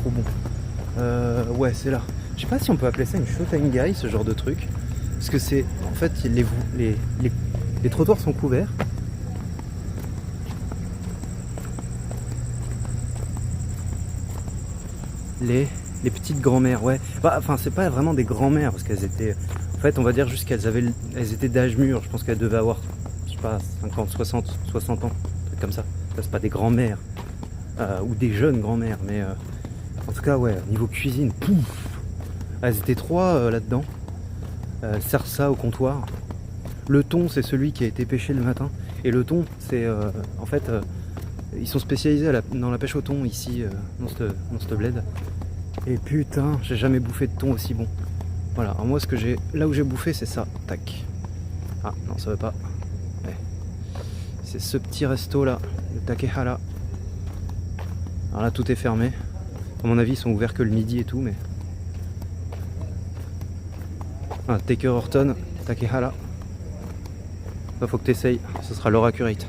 bon. Ouais, c'est là. Je sais pas si on peut appeler ça une shotengai, ce genre de truc. Parce que c'est... En fait, les trottoirs sont couverts. Les petites grand-mères, ouais. Enfin, c'est pas vraiment des grand-mères, parce qu'elles étaient... En fait, on va dire juste elles étaient d'âge mûr. Je pense qu'elles devaient avoir, je sais pas, 50, 60 ans. Un truc comme ça. Ça, c'est pas des grand-mères. Ou des jeunes grand-mères. Mais en tout cas, ouais, niveau cuisine, pouf. Elles étaient 3 là-dedans. Servent ça au comptoir. Le thon, c'est celui qui a été pêché le matin. Et le thon, c'est... en fait, ils sont spécialisés dans la pêche au thon ici, dans cette bled. Et putain, j'ai jamais bouffé de thon aussi bon. Voilà, alors moi, là où j'ai bouffé, c'est ça. Tac. Ah, non, ça veut pas. Ouais. C'est ce petit resto-là, le Takehara. Alors là, tout est fermé. À mon avis, ils sont ouverts que le midi et tout, mais... Ah, Taker Horton, Takehara. Là, faut que t'essayes, ce sera l'heure accurate.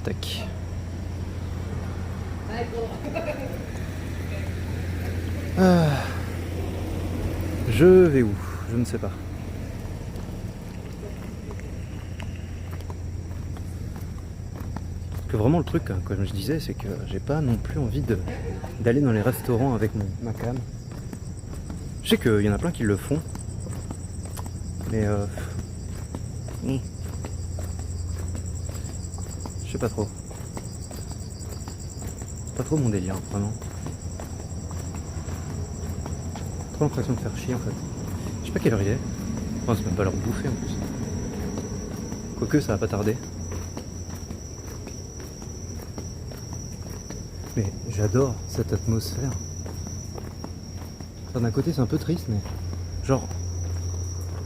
Tac. Ah. Je vais où? Je ne sais pas. Parce que vraiment le truc, hein, comme je disais, c'est que j'ai pas non plus envie d'aller dans les restaurants avec ma cam. Je sais qu'il y en a plein qui le font. Mais je sais pas trop. Pas trop mon délire, vraiment. Trop l'impression de faire chier en fait. Je sais pas quelle heure il est. Enfin, c'est même pas l'heure de bouffer en plus. Quoique ça va pas tarder. Mais j'adore cette atmosphère. D'un côté c'est un peu triste, mais genre,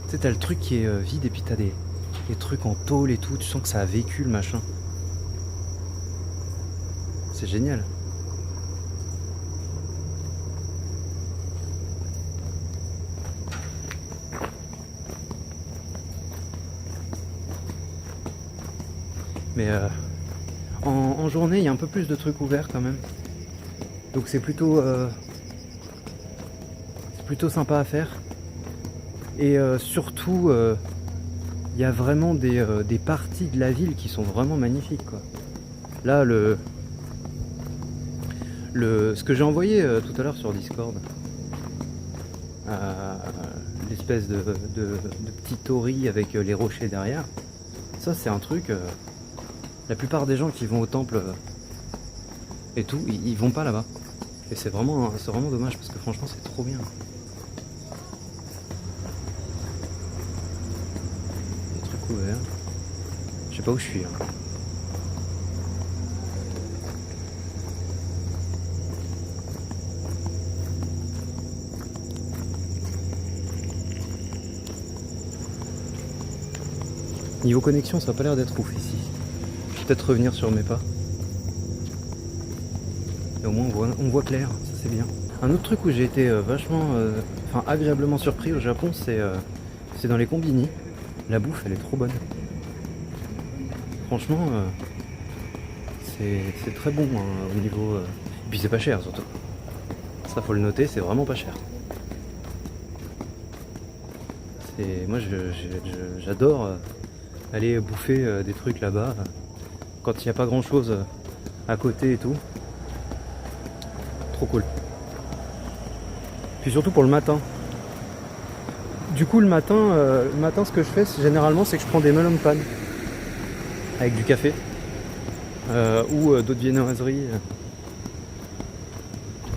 tu sais, t'as le truc qui est vide et puis t'as des trucs en tôle et tout, tu sens que ça a vécu le machin. C'est génial. Mais en journée, il y a un peu plus de trucs ouverts quand même. Donc c'est plutôt sympa à faire. Et surtout, il y a vraiment des parties de la ville qui sont vraiment magnifiques, quoi. Là, ce que j'ai envoyé tout à l'heure sur Discord, l'espèce de petit torii avec les rochers derrière, ça c'est un truc... la plupart des gens qui vont au temple et tout, ils vont pas là-bas. Et c'est vraiment dommage parce que franchement c'est trop bien. couvert. Je sais pas où je suis là. Niveau connexion, ça a pas l'air d'être ouf ici. Je vais peut-être revenir sur mes pas. Et au moins on voit clair, ça c'est bien. Un autre truc où j'ai été vachement, agréablement surpris au Japon, c'est dans les combini. La bouffe, elle est trop bonne. Franchement, c'est très bon hein, au niveau. Et puis c'est pas cher surtout. Ça faut le noter, c'est vraiment pas cher. Moi j'adore aller bouffer des trucs là-bas quand il n'y a pas grand chose à côté et tout. Trop cool. Puis surtout pour le matin. Du coup le matin ce que je fais généralement c'est que je prends des melon pan avec du café ou d'autres viennoiseries.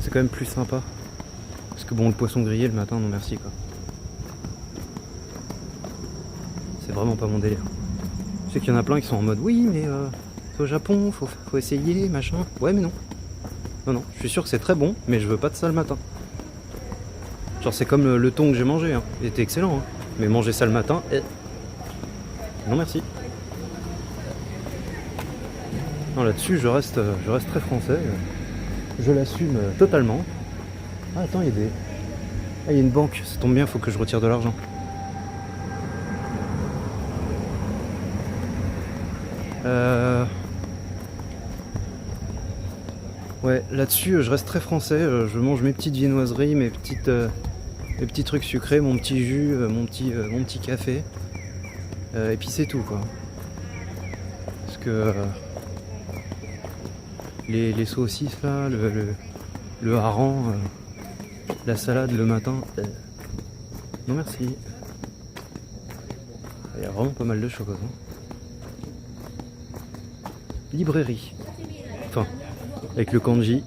C'est quand même plus sympa. Parce que bon le poisson grillé le matin non merci quoi. C'est vraiment pas mon délire. Je sais qu'il y en a plein qui sont en mode oui mais c'est au Japon, faut essayer, machin. Ouais mais non. Non, je suis sûr que c'est très bon, mais je veux pas de ça le matin. Genre c'est comme le thon que j'ai mangé, hein. Il était excellent, hein. Mais manger ça le matin, non merci. Non là-dessus je reste très français. Je l'assume totalement. Ah attends, il y a une banque, ça tombe bien, faut que je retire de l'argent. Ouais, là-dessus, je reste très français. Je mange mes petites viennoiseries, mes petits trucs sucrés, mon petit jus, mon petit café. Et puis c'est tout, quoi. Parce que les saucisses, là, le hareng, la salade le matin, non merci. Il y a vraiment pas mal de choses. Hein. Librairie. Enfin, avec le kanji.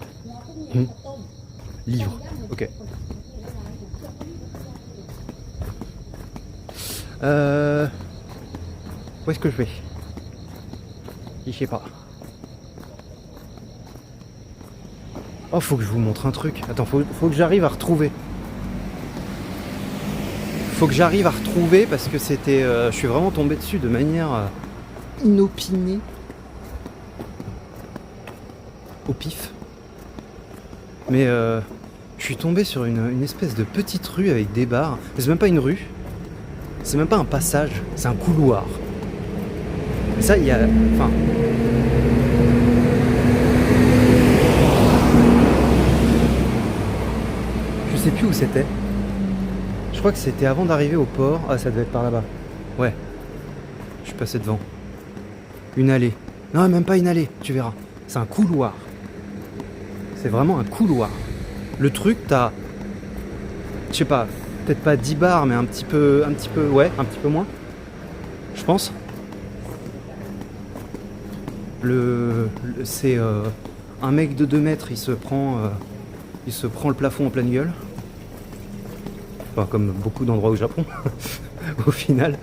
Livre. Ok. Où est-ce que je vais? Je sais pas. Oh, faut que je vous montre un truc. Attends, faut que j'arrive à retrouver. Faut que j'arrive à retrouver parce que c'était. Je suis vraiment tombé dessus de manière inopinée. Au pif. Mais je suis tombé sur une espèce de petite rue avec des bars. Mais c'est même pas une rue. C'est même pas un passage. C'est un couloir. Et ça, il y a. Enfin. Je sais plus où c'était. Je crois que c'était avant d'arriver au port. Ah, ça devait être par là-bas. Ouais. Je suis passé devant. Une allée. Non, même pas une allée, tu verras. C'est un couloir. C'est vraiment un couloir. Le truc, t'as. Je sais pas, peut-être pas 10 bars, mais un petit peu. Ouais, un petit peu moins. Je pense. C'est un mec de 2 mètres, il se prend le plafond en pleine gueule. Enfin, comme beaucoup d'endroits au Japon, au final.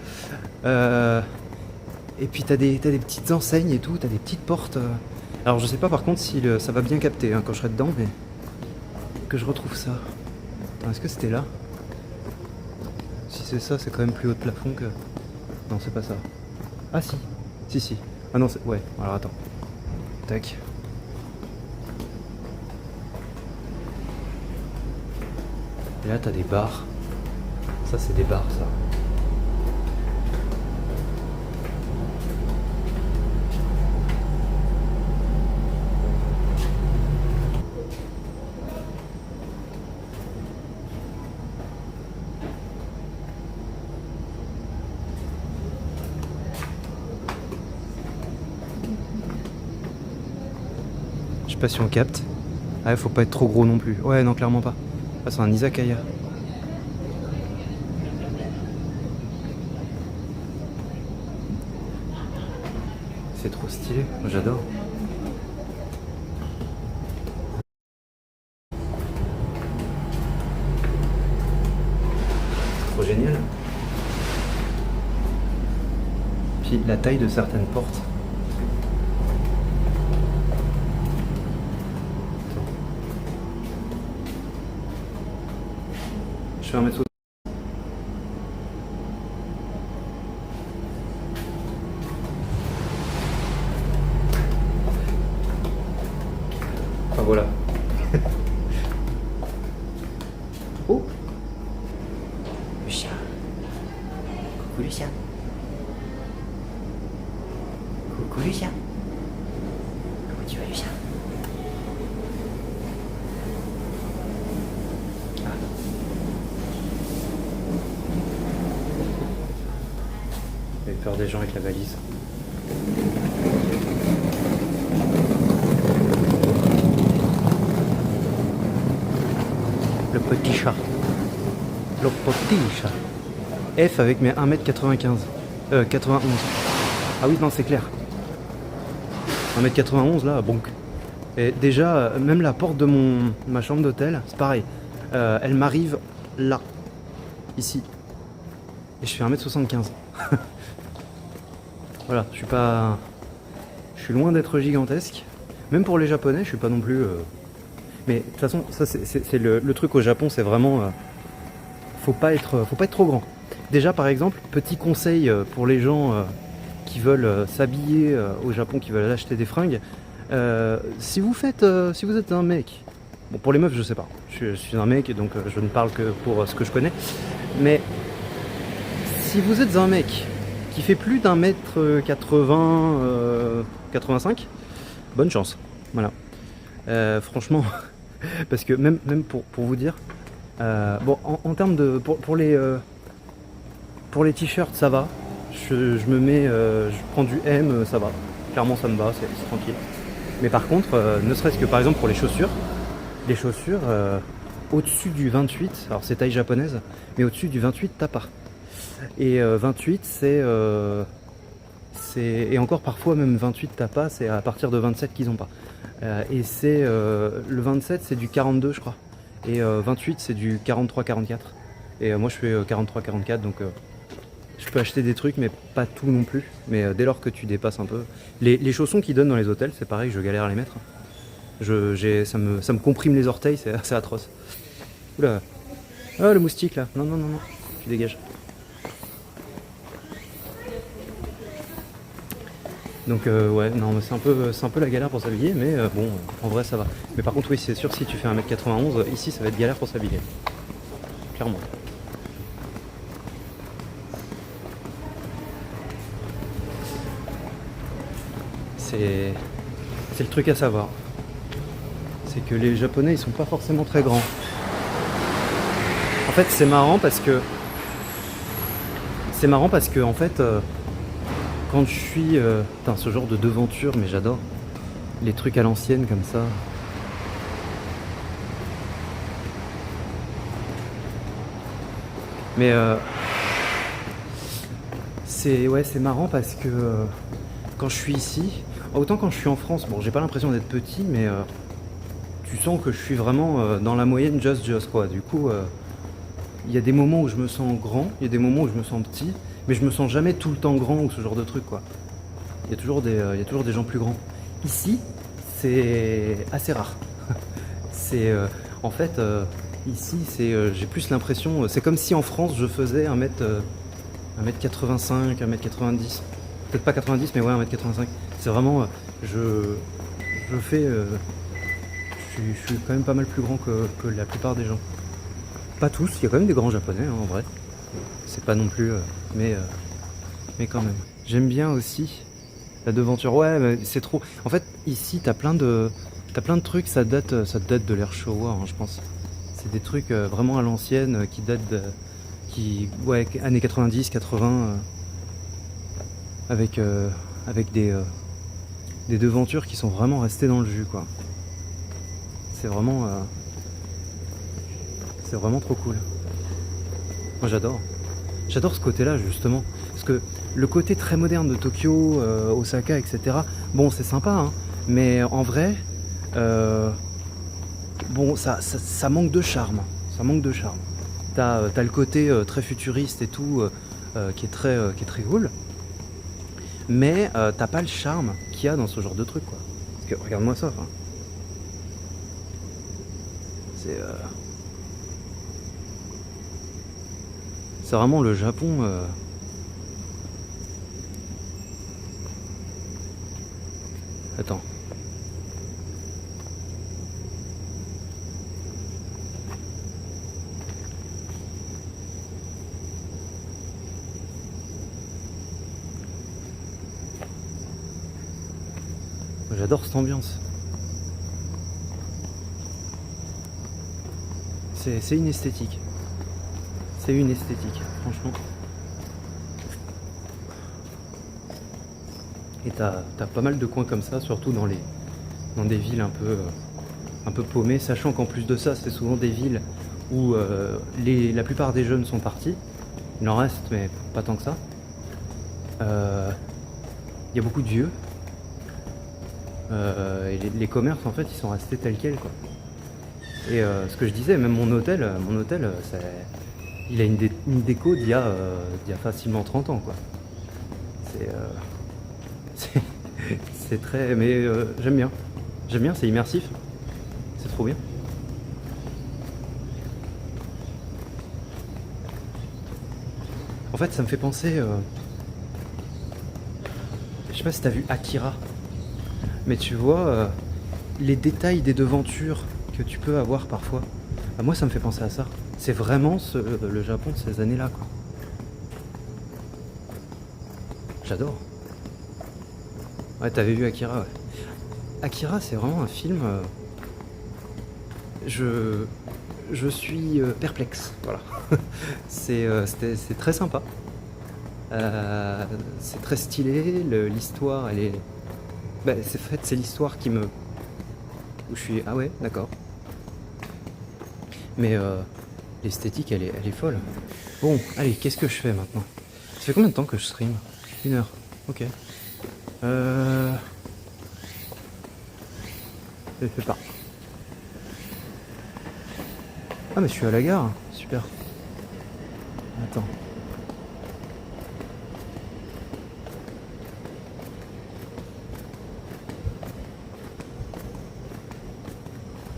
Et puis t'as des petites enseignes et tout, t'as des petites portes. Alors je sais pas par contre si ça va bien capter hein, quand je serai dedans, mais que je retrouve ça. Attends, est-ce que c'était là? Si c'est ça, c'est quand même plus haut de plafond que... Non, c'est pas ça. Ah si, si. Ah non, c'est... Ouais, alors attends. Tac. Et là, t'as des bars. Ça, c'est des bars, ça. Je sais pas si on capte. Ah, faut pas être trop gros non plus. Ouais, non, clairement pas. Ah, c'est un izakaya. C'est trop stylé, moi j'adore. C'est trop génial. Puis la taille de certaines portes. Je fais 1m60. Enfin voilà. Oh, Lucien. Coucou Lucien. Coucou Lucien. Comment tu vas Lucien? Ah. J'ai peur des gens avec la valise. Le petit chat. Le petit chat. F avec mes 1m95. 91. Ah oui, non, c'est clair. 1m91 là, bonk. Et déjà, même la porte de ma chambre d'hôtel, c'est pareil. Elle m'arrive là. Ici. Et je fais 1m75. Voilà, je suis pas. Je suis loin d'être gigantesque. Même pour les Japonais, je suis pas non plus. Mais de toute façon, ça c'est le truc au Japon, c'est vraiment. Faut pas être trop grand. Déjà, par exemple, petit conseil pour les gens qui veulent s'habiller au Japon, qui veulent acheter des fringues. Si vous êtes un mec, bon pour les meufs je sais pas, je suis un mec donc je ne parle que pour ce que je connais. Mais si vous êtes un mec qui fait plus d'1m80, 85, bonne chance. Voilà. Franchement, parce que même pour vous dire, bon en termes de pour les t-shirts ça va. Je me mets, je prends du M, ça va. Clairement ça me va, c'est tranquille. Mais par contre, ne serait-ce que par exemple pour les chaussures au-dessus du 28, alors c'est taille japonaise, mais au-dessus du 28 t'as pas. Et 28 et encore parfois même 28 t'as pas, c'est à partir de 27 qu'ils ont pas. Et c'est le 27 c'est du 42 je crois. Et 28 c'est du 43-44. Et moi je fais 43-44 donc je peux acheter des trucs mais pas tout non plus. Mais dès lors que tu dépasses un peu. Les chaussons qu'ils donnent dans les hôtels, c'est pareil, je galère à les mettre. Ça me comprime les orteils, c'est atroce. Oula. Ah le moustique là. Non, tu dégages. Donc ouais, non mais c'est un peu la galère pour s'habiller, mais bon, en vrai ça va. Mais par contre oui, c'est sûr, si tu fais 1m91, ici ça va être galère pour s'habiller. Clairement. C'est le truc à savoir. C'est que les Japonais ils sont pas forcément très grands. En fait c'est marrant parce que en fait quand je suis putain, ce genre de devanture, mais j'adore les trucs à l'ancienne comme ça. Mais c'est marrant parce que quand je suis ici, autant quand je suis en France, bon j'ai pas l'impression d'être petit, mais tu sens que je suis vraiment dans la moyenne just quoi. Du coup il y a des moments où je me sens grand, il y a des moments où je me sens petit, mais je me sens jamais tout le temps grand ou ce genre de truc quoi. Il y a toujours des gens plus grands. Ici, c'est assez rare. C'est en fait ici j'ai plus l'impression, c'est comme si en France je faisais 1m85, 1m90. Peut-être pas 90 mais ouais 1m85. C'est vraiment je fais je suis quand même pas mal plus grand que la plupart des gens. Pas tous, il y a quand même des grands japonais hein, en vrai. C'est pas non plus mais quand même. J'aime bien aussi la devanture. Ouais, mais c'est trop. En fait, ici t'as plein de trucs, ça date de l'ère Showa, hein, je pense. C'est des trucs vraiment à l'ancienne qui datent ouais, années 90, 80 avec des devantures qui sont vraiment restées dans le jus quoi. C'est vraiment trop cool. Moi j'adore ce côté-là justement, parce que le côté très moderne de Tokyo, Osaka, etc. Bon, c'est sympa, hein, mais en vrai, bon, ça manque de charme. Ça manque de charme. T'as le côté très futuriste et tout, qui est très cool. mais t'as pas le charme qu'il y a dans ce genre de truc, quoi. Parce que regarde-moi ça, enfin. C'est c'est vraiment le Japon. Attends. J'adore cette ambiance. C'est une esthétique. C'est une esthétique, franchement. Et t'as pas mal de coins comme ça, surtout dans des villes un peu paumées, sachant qu'en plus de ça, c'est souvent des villes où la plupart des jeunes sont partis. Il en reste, mais pas tant que ça. Il y a beaucoup de vieux. Et les commerces, en fait, ils sont restés tels quels, quoi. Et ce que je disais, même mon hôtel, il a une déco d'il y a facilement 30 ans, quoi. C'est c'est très... Mais j'aime bien. J'aime bien, c'est immersif. C'est trop bien. En fait, ça me fait penser... Je sais pas si t'as vu Akira. Mais tu vois, les détails des devantures que tu peux avoir parfois, bah, moi ça me fait penser à ça. C'est vraiment le Japon de ces années-là, quoi. J'adore. Ouais, t'avais vu Akira, ouais. Akira, c'est vraiment un film... je suis perplexe, voilà. C'est très sympa. C'est très stylé, l'histoire, elle est... Bah, c'est l'histoire qui me... Où je suis... Ah ouais, d'accord. Mais l'esthétique, elle est folle. Bon, allez, qu'est-ce que je fais maintenant? Ça fait combien de temps que je stream? 1 heure. Ok. Je fais pas. Ah mais je suis à la gare. Super. Attends.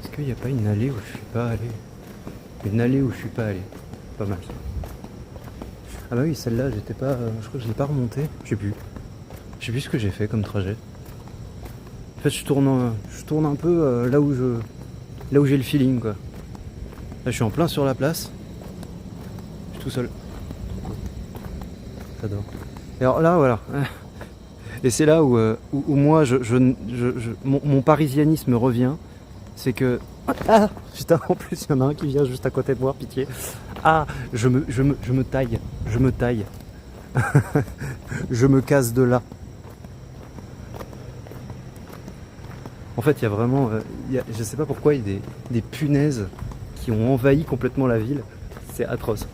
Est-ce qu'il n'y a pas une allée où je suis pas allé? Une allée où je suis pas allé. Pas mal. Ah bah oui, celle-là, j'étais pas... je crois que je l'ai pas remontée. Je sais plus. Je sais plus ce que j'ai fait comme trajet. En fait, je tourne un peu là où j'ai le feeling, quoi. Là, je suis en plein sur la place. Je suis tout seul. J'adore. Et alors là, voilà. Et c'est là où moi, mon parisianisme revient. C'est que... Ah putain, en plus, il y en a un qui vient juste à côté de moi, pitié. Ah, je me taille. Je me taille. Je me casse de là. En fait, il y a vraiment... je sais pas pourquoi, il y a des punaises qui ont envahi complètement la ville. C'est atroce.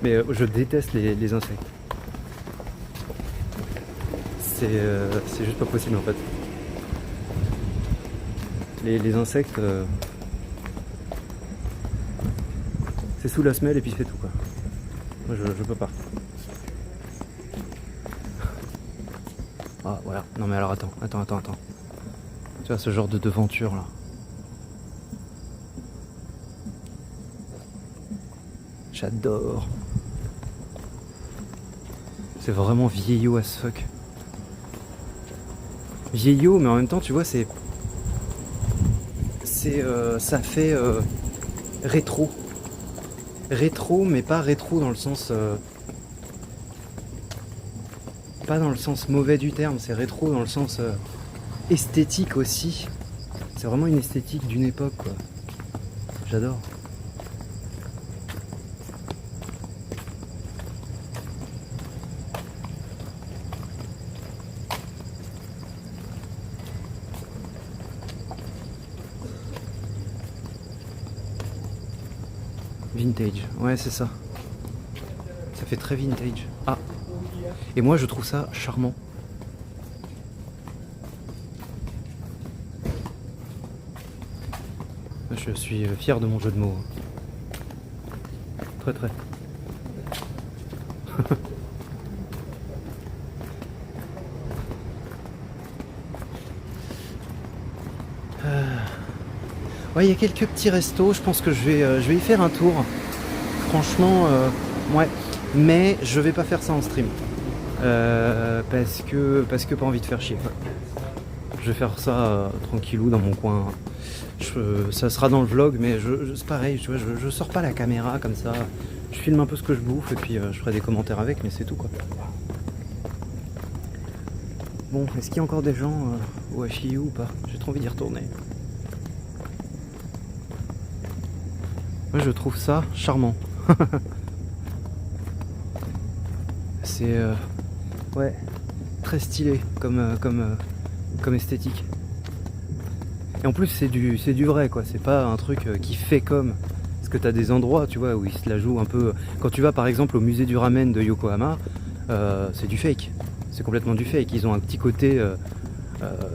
Mais je déteste les insectes. C'est juste pas possible, en fait. Les insectes... c'est sous la semelle et puis c'est tout, quoi. Moi, je peux pas. Ah, voilà. Non, mais alors, attends. Tu vois, ce genre de devanture, là. J'adore. C'est vraiment vieillot as fuck. Vieillot, mais en même temps, tu vois, ça fait rétro. Rétro, mais pas rétro dans le sens... pas dans le sens mauvais du terme, c'est rétro dans le sens esthétique aussi. C'est vraiment une esthétique d'une époque, quoi. J'adore. Vintage, ouais, c'est ça. Ça fait très vintage. Ah. Et moi, je trouve ça charmant. Je suis fier de mon jeu de mots. Très très. Ouais, il y a quelques petits restos, je pense que je vais y faire un tour. Franchement, ouais. Mais je vais pas faire ça en stream. Parce que pas envie de faire chier. Quoi. Je vais faire ça tranquillou dans mon coin. Ça sera dans le vlog, mais c'est pareil, tu vois, je sors pas la caméra comme ça. Je filme un peu ce que je bouffe et puis je ferai des commentaires avec, mais c'est tout quoi. Bon, est-ce qu'il y a encore des gens au HIU ou pas? J'ai trop envie d'y retourner. Moi je trouve ça charmant. C'est ouais, très stylé comme esthétique. Et en plus c'est du vrai quoi, c'est pas un truc qui fait comme. Parce que t'as des endroits tu vois où ils se la jouent un peu. Quand tu vas par exemple au musée du ramen de Yokohama, c'est du fake. C'est complètement du fake. Ils ont un petit côté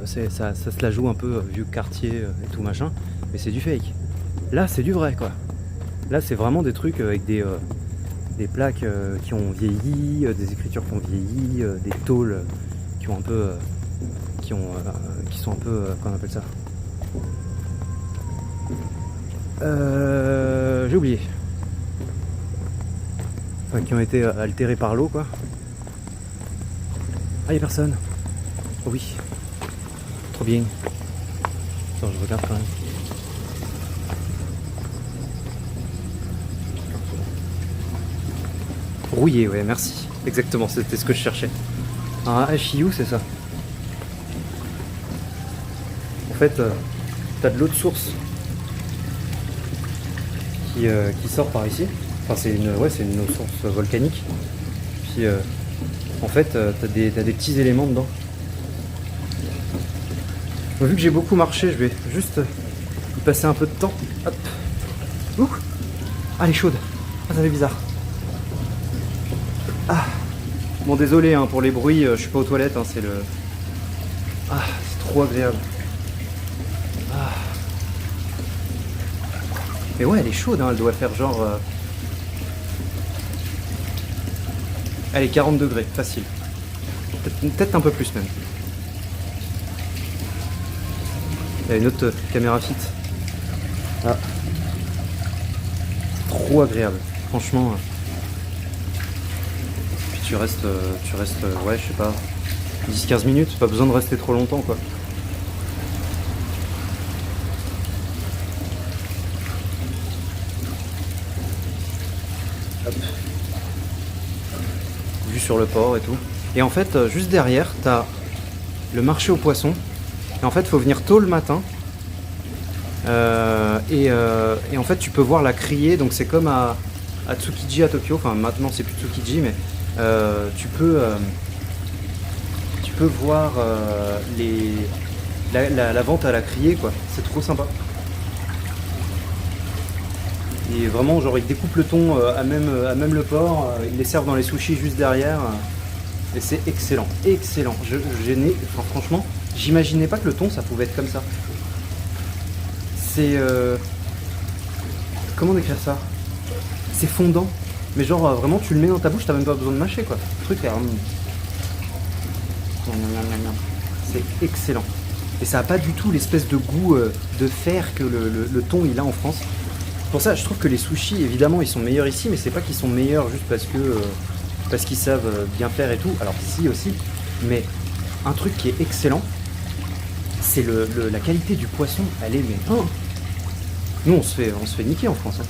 ça se la joue un peu vieux quartier et tout machin, mais c'est du fake. Là c'est du vrai quoi. Là c'est vraiment des trucs avec des plaques qui ont vieilli, des écritures qui ont vieilli, des tôles qui ont un peu qui sont un peu comment on appelle ça, j'ai oublié, enfin qui ont été altérées par l'eau quoi. Ah, y'a personne. Oh oui, trop bien. Attends, je regarde quand même. Rouillé, ouais, merci. Exactement, c'était ce que je cherchais. Un HIU, c'est ça. En fait, t'as de l'eau de source qui sort par ici. Enfin, c'est une eau de source volcanique. Puis, en fait, t'as des petits éléments dedans. Donc, vu que j'ai beaucoup marché, je vais juste y passer un peu de temps. Hop. Ouh. Ah, elle est chaude. Ah, ça fait bizarre. Ah. Bon, désolé hein, pour les bruits, je suis pas aux toilettes, hein, c'est le... Ah, c'est trop agréable. Ah. Mais ouais, elle est chaude, hein, elle doit faire genre... Elle est 40 degrés, facile. Peut-être un peu plus même. Il y a une autre caméra fit. Ah. C'est trop agréable, franchement. Puis tu restes, ouais, je sais pas, 10-15 minutes, pas besoin de rester trop longtemps quoi. Hop. Vue sur le port et tout. Et en fait, juste derrière, t'as le marché aux poissons. Et en fait, faut venir tôt le matin. Et en fait, tu peux voir la criée. Donc c'est comme à Tsukiji à Tokyo. Enfin, maintenant c'est plus Tsukiji, mais tu peux voir la vente à la criée, quoi. C'est trop sympa. Et vraiment, genre, ils découpent le thon à même le port. Ils les servent dans les sushis juste derrière. Et c'est excellent, excellent. Enfin, franchement, j'imaginais pas que le thon, ça pouvait être comme ça. C'est... Comment décrire ça? C'est fondant. Mais genre, vraiment, tu le mets dans ta bouche, t'as même pas besoin de mâcher, quoi. Le truc est... C'est excellent. Et ça a pas du tout l'espèce de goût de fer que le thon, il a en France. Pour ça, je trouve que les sushis, évidemment, ils sont meilleurs ici, mais c'est pas qu'ils sont meilleurs juste parce qu'ils savent bien faire et tout. Alors, si aussi. Mais un truc qui est excellent, c'est la qualité du poisson. Elle est... Mais, oh. Nous, on se fait niquer en France. Hein.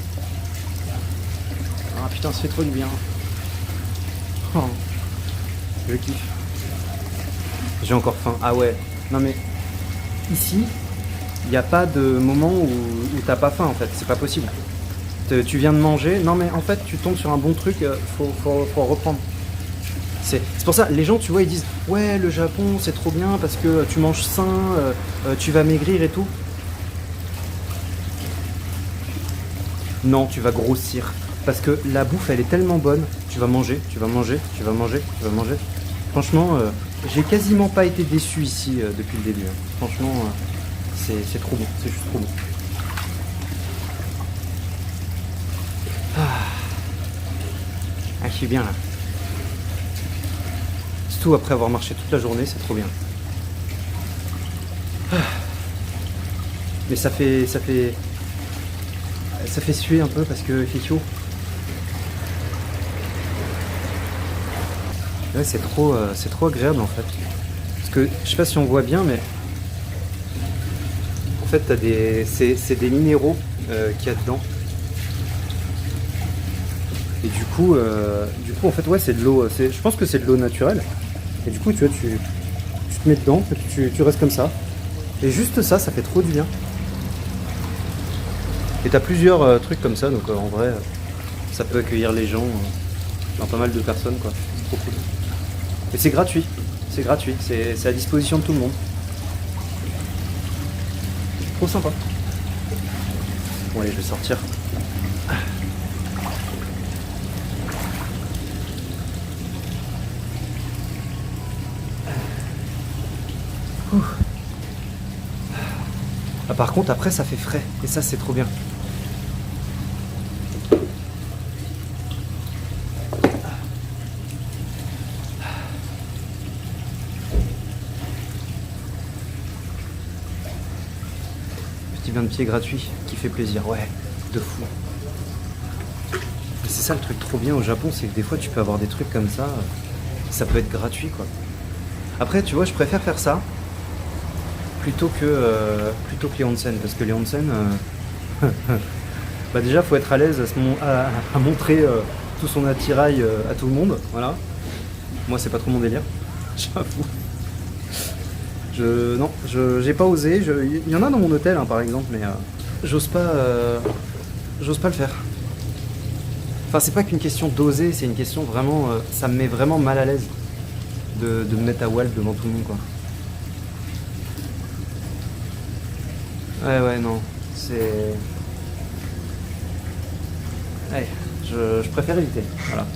Ah putain, ça fait trop du bien. Oh. Je kiffe. J'ai encore faim. Ah ouais. Non mais, ici, il n'y a pas de moment où t'as pas faim en fait. C'est pas possible. Tu viens de manger. Non mais en fait, tu tombes sur un bon truc. Faut reprendre. C'est pour ça, les gens, tu vois, ils disent « Ouais, le Japon, c'est trop bien parce que tu manges sain, tu vas maigrir et tout. » Non, tu vas grossir. Parce que la bouffe, elle est tellement bonne. Tu vas manger, tu vas manger, tu vas manger, tu vas manger. Franchement, j'ai quasiment pas été déçu ici depuis le début. Hein. Franchement, c'est trop bon. C'est juste trop bon. Ah, je suis bien là. Surtout après avoir marché toute la journée, c'est trop bien. Mais ça fait suer un peu parce qu'il fait chaud. Ouais, c'est trop agréable en fait. Parce que je sais pas si on voit bien, mais en fait c'est des minéraux qu'il y a dedans. Et du coup en fait ouais c'est de l'eau. Je pense que c'est de l'eau naturelle. Et du coup tu vois tu te mets dedans, et puis tu restes comme ça. Et juste ça fait trop du bien. Et t'as plusieurs trucs comme ça, donc en vrai ça peut accueillir les gens, pas mal de personnes quoi. C'est trop cool. Et c'est gratuit, c'est à disposition de tout le monde. Trop sympa. Bon allez, je vais sortir. Ah, par contre après ça fait frais, et ça c'est trop bien. Petit bain de pied gratuit qui fait plaisir, ouais, de fou. Et c'est ça le truc trop bien au Japon, c'est que des fois tu peux avoir des trucs comme ça peut être gratuit quoi. Après tu vois, je préfère faire ça plutôt que les onsen, parce que les onsen, bah déjà faut être à l'aise à montrer tout son attirail à tout le monde, voilà. Moi c'est pas trop mon délire, j'avoue. Non, j'ai pas osé. Il y en a dans mon hôtel, hein, par exemple, mais j'ose pas le faire. Enfin, c'est pas qu'une question d'oser, c'est une question vraiment. Ça me met vraiment mal à l'aise de me mettre à Walt devant tout le monde, quoi. Ouais, non, c'est. Ouais, je préfère éviter, voilà.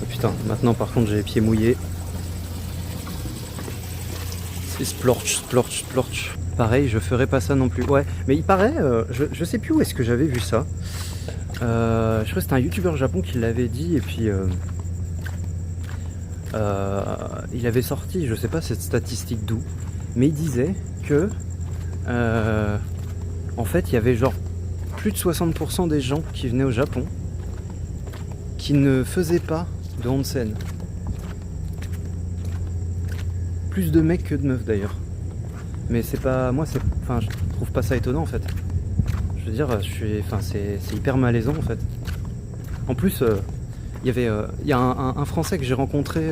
Putain, maintenant par contre j'ai les pieds mouillés. C'est splorch. Pareil, je ferai pas ça non plus. Ouais, mais il paraît, je sais plus où est-ce que j'avais vu ça. Je crois que c'était un youtubeur japon qui l'avait dit, et puis il avait sorti, je sais pas cette statistique d'où, mais il disait que en fait il y avait genre plus de 60% des gens qui venaient au Japon qui ne faisaient pas de onsen. Plus de mecs que de meufs d'ailleurs. Mais c'est pas. Moi c'est. Enfin je trouve pas ça étonnant en fait. Je veux dire, c'est hyper malaisant en fait. En plus, il y a un Français que j'ai rencontré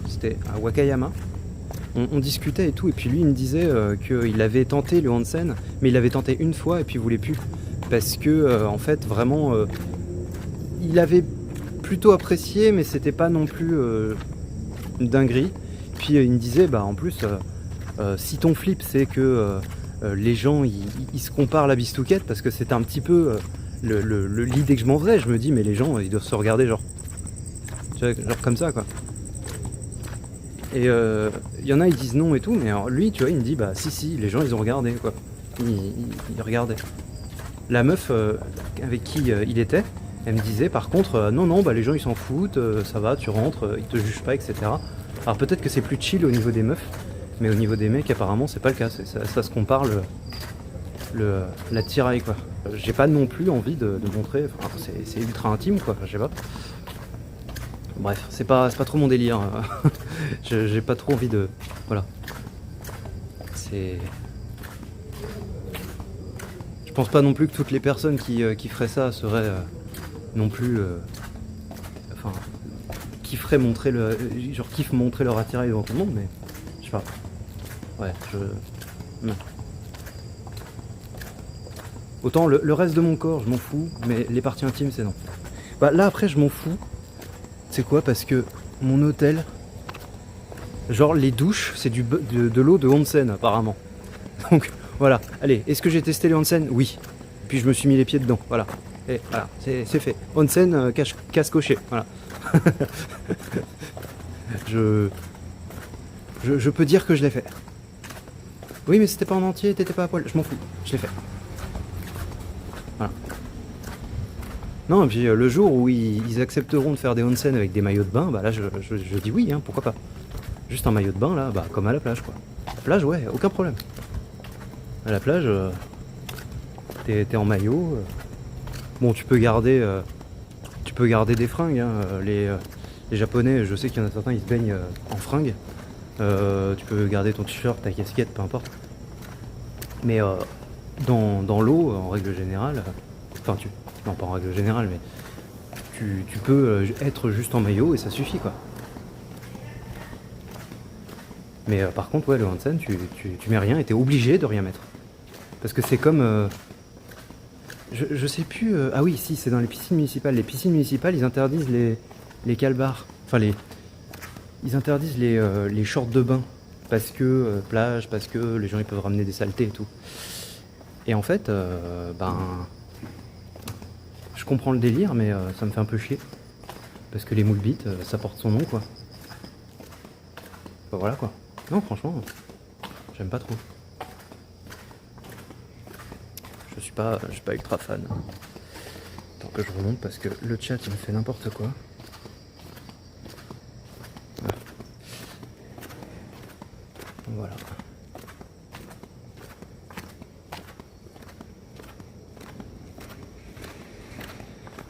c'était à Wakayama. On discutait et tout, et puis lui il me disait qu'il avait tenté le onsen, mais il avait tenté une fois et puis il voulait plus. Parce que en fait vraiment il avait plutôt apprécié, mais c'était pas non plus une dinguerie. Puis il me disait, bah en plus, si ton flip c'est que les gens ils se comparent la bistouquette, parce que c'était un petit peu l'idée que je m'en faisais. Je me dis, mais les gens ils doivent se regarder genre comme ça quoi. Et il y en a ils disent non et tout, mais alors, lui tu vois il me dit, bah si les gens ils ont regardé quoi. Ils regardaient. La meuf avec qui il était, elle me disait par contre non bah les gens ils s'en foutent, ça va, tu rentres, ils te jugent pas, etc. Alors peut-être que c'est plus chill au niveau des meufs, mais au niveau des mecs apparemment c'est pas le cas, ça se compare l'attirail quoi. J'ai pas non plus envie de montrer, enfin, c'est ultra intime quoi, je sais pas. Bref, c'est pas trop mon délire. J'ai pas trop envie de. Voilà. Je pense pas non plus que toutes les personnes qui feraient ça seraient non plus. Enfin. Kifferaient montrer kiffent montrer leur attirail devant tout le monde, mais. Je sais pas. Ouais, non. Autant le reste de mon corps, je m'en fous, mais les parties intimes, c'est non. Bah là, après, je m'en fous. C'est quoi? Parce que mon hôtel, genre les douches, c'est de l'eau de onsen apparemment. Donc voilà, allez, est-ce que j'ai testé les onsen? Oui. Puis je me suis mis les pieds dedans, voilà. Et voilà, c'est fait. Onsen, casse coché, voilà. je peux dire que je l'ai fait. Oui, mais c'était pas en entier, t'étais pas à poil, je m'en fous, je l'ai fait. Voilà. Non, et puis le jour où ils accepteront de faire des onsen avec des maillots de bain, bah là je dis oui, hein, pourquoi pas. Juste un maillot de bain là, bah comme à la plage quoi. Plage, ouais, aucun problème. À la plage, t'es en maillot. Bon, tu peux garder des fringues. Hein. Les Japonais, je sais qu'il y en a certains, ils se baignent en fringues. Tu peux garder ton t-shirt, ta casquette, peu importe. Mais dans l'eau, en règle générale, non pas en règle générale, mais tu peux être juste en maillot et ça suffit quoi. Mais par contre, ouais, le onsen, tu mets rien et t'es obligé de rien mettre. Parce que c'est comme... je sais plus... ah oui, si, c'est dans les piscines municipales. Les piscines municipales, ils interdisent les calbars. Enfin, ils interdisent les shorts de bain. Parce que plage, parce que les gens ils peuvent ramener des saletés et tout. Et en fait, je comprends le délire, mais ça me fait un peu chier. Parce que les moules bites, ça porte son nom, quoi. Bah voilà, quoi. Non, franchement, j'aime pas trop. Je suis pas ultra fan. Tant que je remonte parce que le chat il me fait n'importe quoi. Ah. Voilà.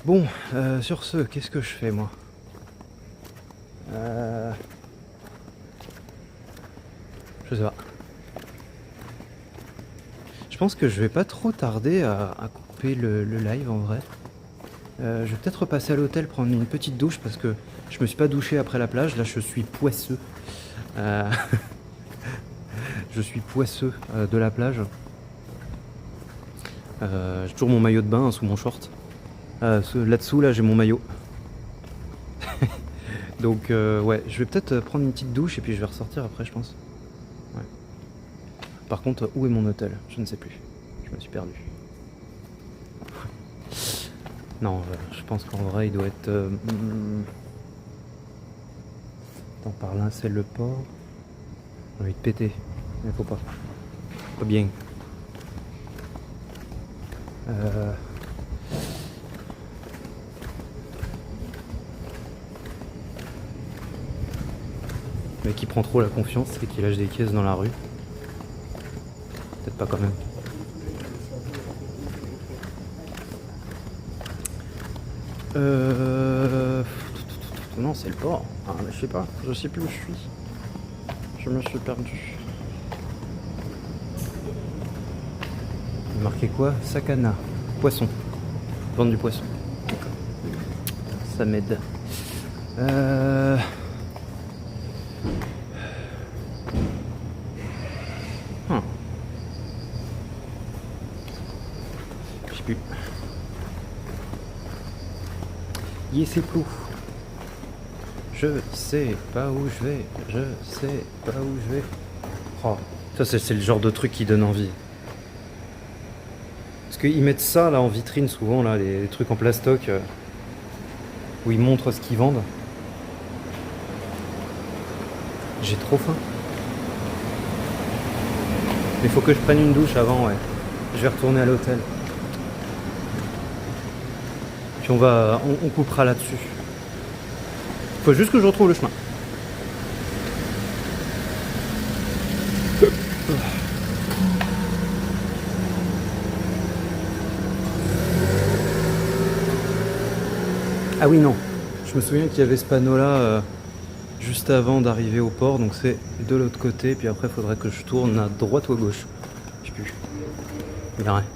Bon, sur ce, qu'est-ce que je fais moi? Je sais pas. Je pense que je vais pas trop tarder à couper le live en vrai. Je vais peut-être repasser à l'hôtel prendre une petite douche parce que je me suis pas douché après la plage. Là, je suis poisseux. Je suis poisseux de la plage. J'ai toujours mon maillot de bain sous mon short. Là-dessous, là, j'ai mon maillot. Donc, ouais, je vais peut-être prendre une petite douche et puis je vais ressortir après, je pense. Ouais. Par contre, où est mon hôtel? Je ne sais plus. Je me suis perdu. Non, je pense qu'en vrai, il doit être... Attends, par là, c'est le port. J'ai envie de péter. Mais faut pas. Pas bien. Mais qui prend trop la confiance, c'est qu'il lâche des caisses dans la rue. Peut-être pas quand même. Non, c'est le port. Ah, mais je sais pas. Je sais plus où je suis. Je me suis perdu. Il marqué quoi? Sakana. Poisson. Vendre du poisson. D'accord. Ça m'aide. Je sais plus. C'est flou. Je sais pas où je vais. Je sais pas où je vais. Oh, ça c'est le genre de truc qui donne envie. Parce qu'ils mettent ça là en vitrine souvent, là, les trucs en plastoc où ils montrent ce qu'ils vendent. J'ai trop faim. Mais faut que je prenne une douche avant, ouais. Je vais retourner à l'hôtel. Puis on coupera là-dessus. Faut juste que je retrouve le chemin. Ah oui, non. Je me souviens qu'il y avait ce panneau-là juste avant d'arriver au port, donc c'est de l'autre côté, puis après il faudrait que je tourne à droite ou à gauche. Je sais plus. Il y a rien.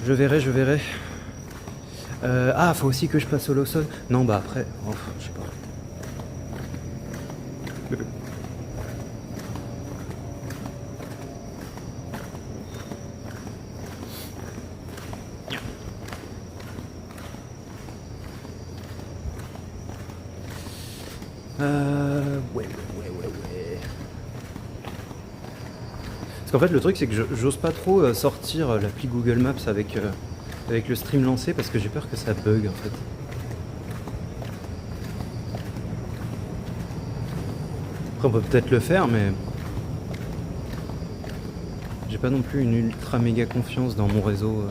Je verrai. Faut aussi que je passe au Lawson. Non, bah après, je sais pas. Ouais. Parce qu'en fait, le truc, c'est que j'ose pas trop sortir l'appli Google Maps avec le stream lancé parce que j'ai peur que ça bug en fait. Après, on peut peut-être le faire, mais j'ai pas non plus une ultra méga confiance dans mon réseau.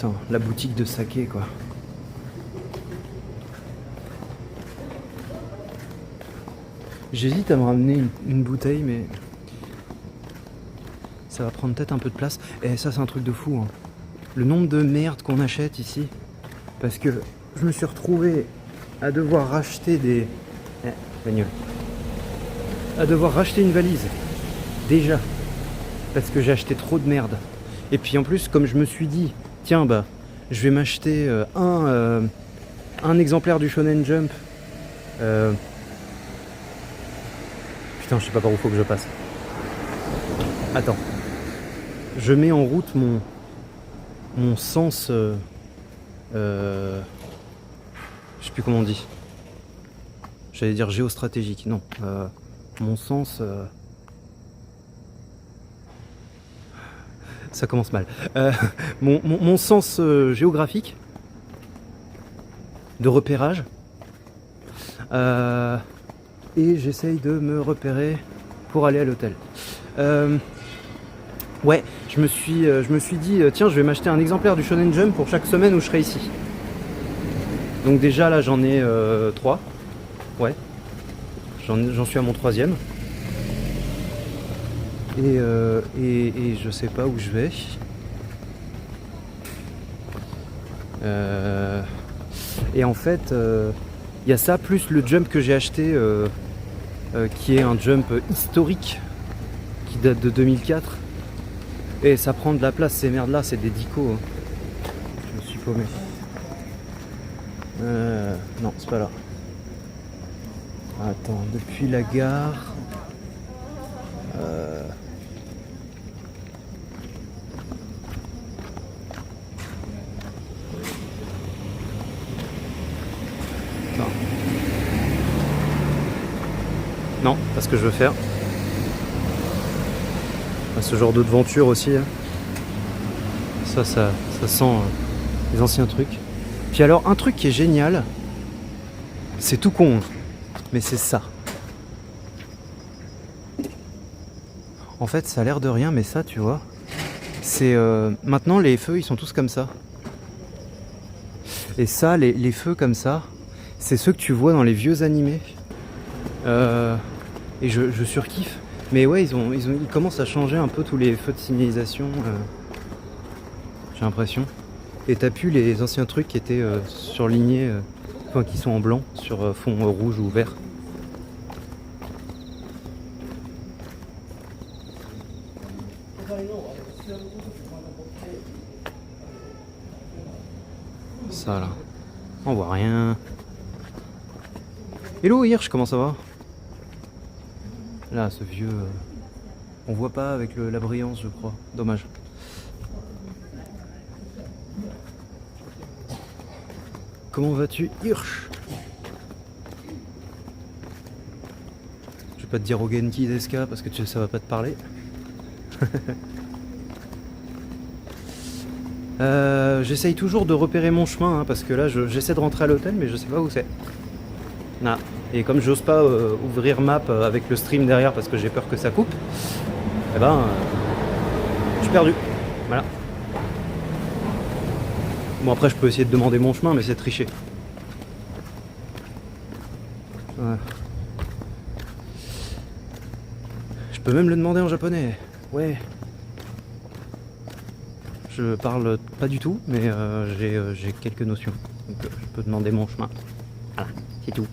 putain, la boutique de saké quoi. J'hésite à me ramener une bouteille, mais ça va prendre peut-être un peu de place. Et ça, c'est un truc de fou, hein. Le nombre de merde qu'on achète ici. Parce que je me suis retrouvé à devoir racheter des... bagnole. À devoir racheter une valise. Déjà. Parce que j'ai acheté trop de merde. Et puis en plus, comme je me suis dit, tiens, bah, je vais m'acheter un exemplaire du Shonen Jump. Putain, je sais pas par où faut que je passe. Attends. Je mets en route mon sens... je sais plus comment on dit. J'allais dire géostratégique. Non. Mon sens... ça commence mal. Mon sens géographique de repérage. Et j'essaye de me repérer pour aller à l'hôtel. Ouais, je me suis dit, tiens, je vais m'acheter un exemplaire du Shonen Jump pour chaque semaine où je serai ici. Donc déjà là, j'en ai 3. Ouais, j'en suis à mon 3e. Et je sais pas où je vais. Et en fait, il y a ça plus le jump que j'ai acheté, qui est un jump historique qui date de 2004. Et ça prend de la place, ces merdes là, c'est des dicos. Hein. Je me suis paumé. Non, c'est pas là. Attends, depuis la gare. Non. Non, pas ce que je veux faire. Ce genre de devanture aussi. Hein. Ça sent les anciens trucs. Puis alors, un truc qui est génial, c'est tout con, mais c'est ça. En fait, ça a l'air de rien, mais ça, tu vois, c'est... maintenant, les feux, ils sont tous comme ça. Et ça, les feux comme ça, c'est ceux que tu vois dans les vieux animés. Et je surkiffe. Mais ouais, ils commencent à changer un peu tous les feux de signalisation. J'ai l'impression. Et t'as pu les anciens trucs qui étaient surlignés, enfin qui sont en blanc sur fond rouge ou vert. Ça là, on voit rien. Hello Hirsch, comment ça va? Là, ce vieux... on voit pas avec la brillance, je crois. Dommage. Comment vas-tu, Hirsch? Je vais pas te dire au Genki Deska parce que ça va pas te parler. J'essaye toujours de repérer mon chemin hein, parce que là j'essaie de rentrer à l'hôtel mais je sais pas où c'est. Ah. Et comme j'ose pas ouvrir map avec le stream derrière parce que j'ai peur que ça coupe, eh ben je suis perdu. Voilà. Bon après je peux essayer de demander mon chemin mais c'est tricher. Ouais. Je peux même le demander en japonais. Ouais. Je parle pas du tout mais j'ai quelques notions. Donc je peux demander mon chemin. Voilà, c'est tout.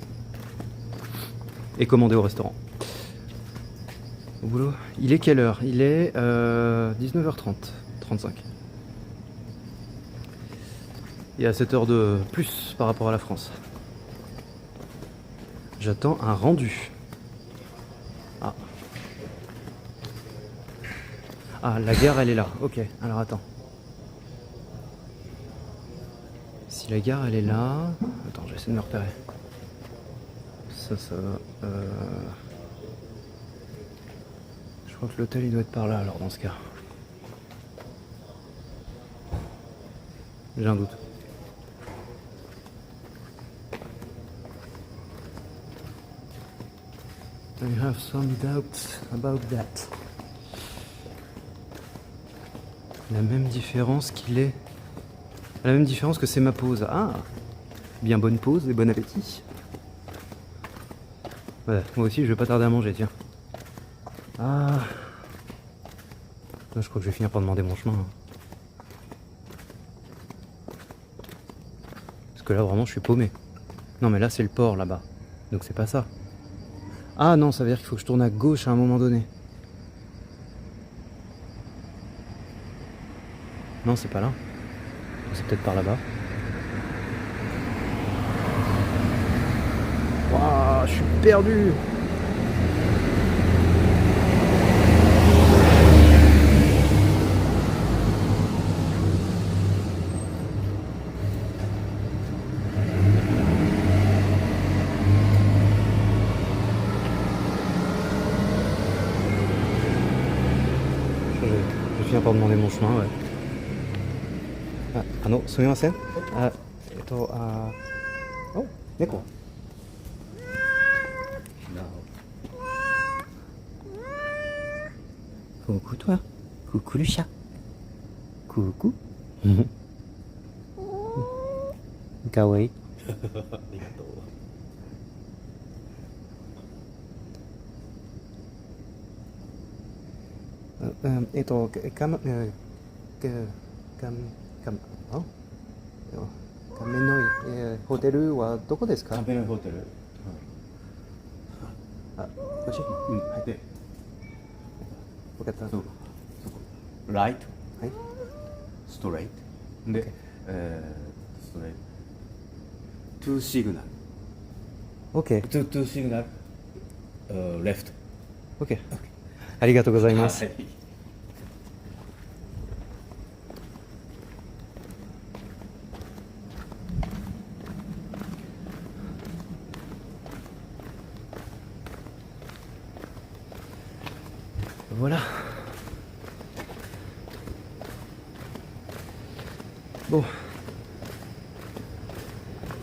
Et commander au restaurant. Au boulot. Il est quelle heure? Il est 19h30, 35. Il y a 7 heures de plus par rapport à la France. J'attends un rendu. Ah. Ah, la gare elle est là. Ok, alors attends. Si la gare elle est là... Attends, je vais essayer de me repérer. Ça va. Je crois que l'hôtel il doit être par là alors dans ce cas. J'ai un doute. I have some doubts about that. La même différence qu'il est À la même différence que c'est ma pause. Ah, bien bonne pause et bon appétit. Ouais, moi aussi je vais pas tarder à manger, tiens. Ah. Là, je crois que je vais finir par demander mon chemin. Hein. Parce que là vraiment je suis paumé. Non mais là c'est le port là-bas. Donc c'est pas ça. Ah non, ça veut dire qu'il faut que je tourne à gauche à un moment donné. Non, c'est pas là. C'est peut-être par là-bas. Waouh, je suis perdu. Je vais finir par demander mon chemin, ouais. Ah, non, sumimasen. Oh, neko. Coucou toi. Coucou le chat. Coucou. Kawaii. Kamenoi hotel wa doko desu ka? カンペのホテル。あ、こっち？うん、はい。で、わかった。そこ。ライト、はい。ストレート。で、ストレート。トゥーシグナル。OK。トゥーシグナル。レフト。OK。ありがとうございます。はい。Voilà. Bon.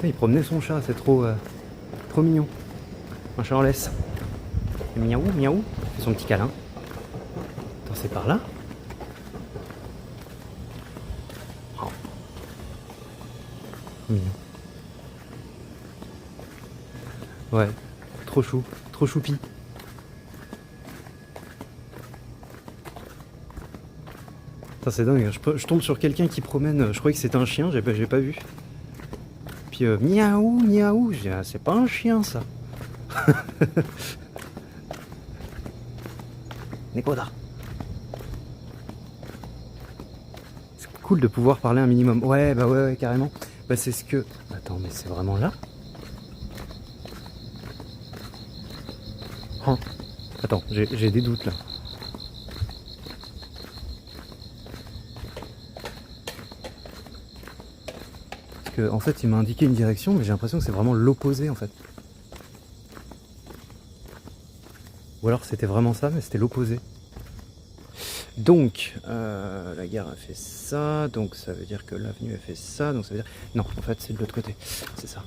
Il promenait son chat, c'est trop mignon. Un chat en laisse. Et miaou, miaou. Il fait son petit câlin. Attends, c'est par là? Oh. Mignon. Ouais, trop chou, trop choupi. C'est dingue, je tombe sur quelqu'un qui promène, je croyais que c'était un chien, j'ai pas vu. Puis miaou, miaou, ah, c'est pas un chien ça. Nekoda. C'est cool de pouvoir parler un minimum. Ouais, bah ouais, carrément. Bah c'est ce que... Attends, mais c'est vraiment là? Hein. Attends, j'ai des doutes là. En fait il m'a indiqué une direction mais j'ai l'impression que c'est vraiment l'opposé en fait. Ou alors c'était vraiment ça mais c'était l'opposé. Donc la gare a fait ça, donc ça veut dire que l'avenue a fait ça, donc ça veut dire... Non en fait c'est de l'autre côté, c'est ça.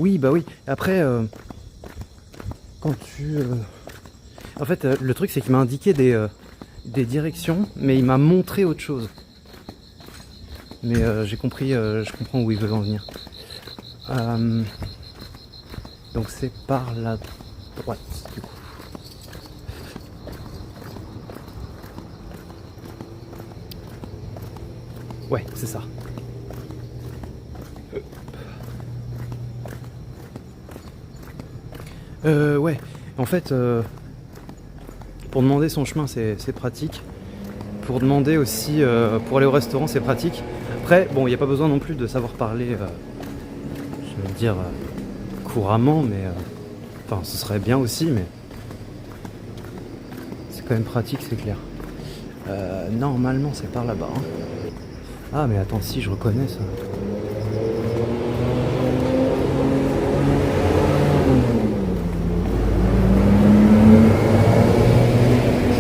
Oui bah oui, après quand tu... En fait, le truc, c'est qu'il m'a indiqué des directions, mais il m'a montré autre chose. Mais j'ai compris, je comprends où il veut en venir. Donc c'est par la droite, du coup. Ouais, c'est ça. Ouais, en fait... Pour demander son chemin, c'est pratique. Pour demander aussi, pour aller au restaurant, c'est pratique. Après, bon, il n'y a pas besoin non plus de savoir parler, je veux dire, couramment, mais... Enfin, ce serait bien aussi, mais... C'est quand même pratique, c'est clair. Normalement, c'est par là-bas. Hein. Ah, mais attends, si, je reconnais ça.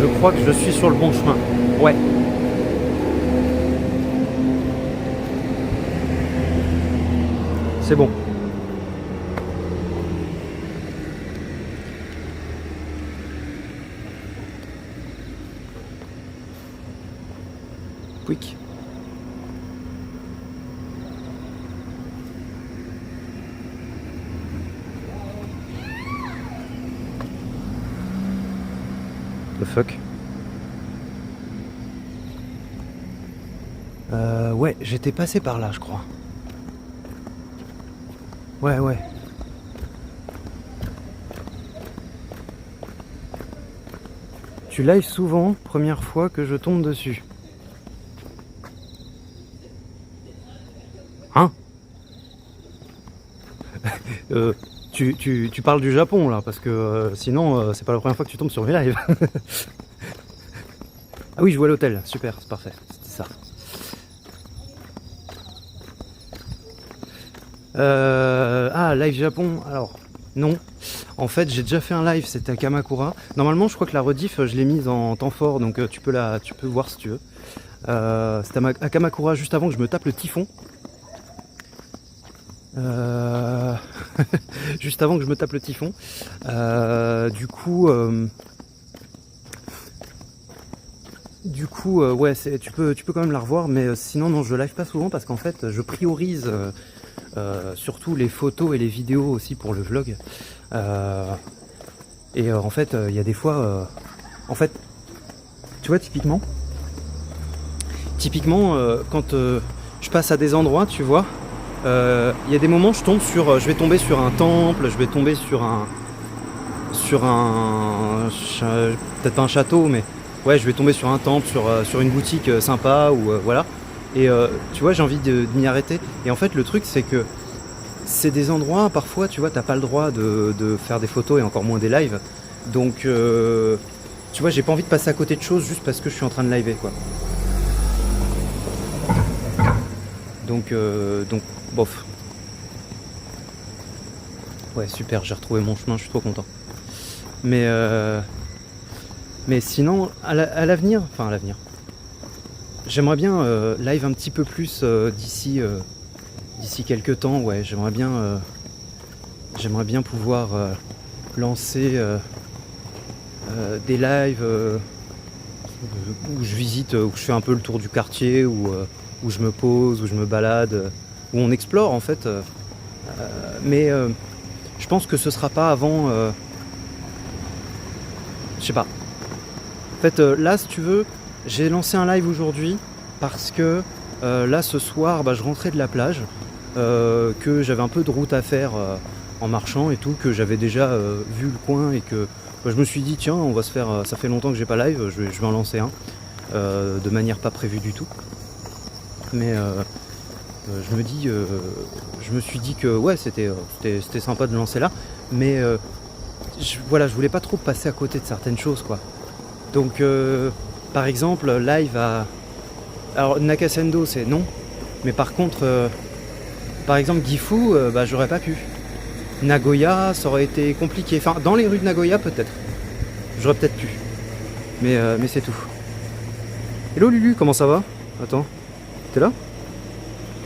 Je crois que je suis sur le bon chemin. Ouais. C'est bon. Pouic. The fuck. Ouais, j'étais passé par là, je crois. Ouais. Tu live souvent, première fois que je tombe dessus. Hein? Tu parles du Japon là, parce que sinon c'est pas la première fois que tu tombes sur mes lives. Ah oui, je vois l'hôtel, super, c'est parfait, c'était ça. Live Japon, alors non. En fait, j'ai déjà fait un live, c'était à Kamakura. Normalement, je crois que la rediff, je l'ai mise en temps fort, donc tu peux voir si tu veux. C'était à Kamakura juste avant que je me tape le typhon. Juste avant que je me tape le typhon. Du coup, ouais, tu peux quand même la revoir, mais sinon non, je live pas souvent parce qu'en fait, je priorise surtout les photos et les vidéos aussi pour le vlog. En fait, il y a des fois, en fait, tu vois, typiquement, quand je passe à des endroits, tu vois, il y a des moments, je vais tomber sur un temple, je vais tomber sur un peut-être pas un château, mais ouais, je vais tomber sur un temple, sur une boutique sympa, ou voilà. Et tu vois, j'ai envie de m'y arrêter. Et en fait, le truc, c'est que c'est des endroits, parfois, tu vois, t'as pas le droit de faire des photos et encore moins des lives. Donc, tu vois, j'ai pas envie de passer à côté de choses juste parce que je suis en train de liver, quoi. Donc bof. Ouais, super, j'ai retrouvé mon chemin, je suis trop content. Mais sinon, à l'avenir, j'aimerais bien live un petit peu plus d'ici quelques temps. Ouais, j'aimerais bien pouvoir lancer des lives où je visite, où je fais un peu le tour du quartier, où je me pose, où je me balade, où on explore en fait. Mais je pense que ce sera pas avant. Je sais pas. En fait, là, si tu veux, j'ai lancé un live aujourd'hui parce que là, ce soir, je rentrais de la plage, que j'avais un peu de route à faire en marchant et tout, que j'avais déjà vu le coin et que je me suis dit, tiens, on va se faire. Ça fait longtemps que j'ai pas live, je vais en lancer un de manière pas prévue du tout. Mais je me suis dit que ouais, c'était sympa de lancer là, mais je voulais pas trop passer à côté de certaines choses, quoi. Donc par exemple, live à... Alors Nakasendo, c'est non, mais par contre, par exemple Gifu, j'aurais pas pu. Nagoya, ça aurait été compliqué. Enfin, dans les rues de Nagoya, peut-être. J'aurais peut-être pu. Mais c'est tout. Hello Lulu, comment ça va? Attends, t'es là?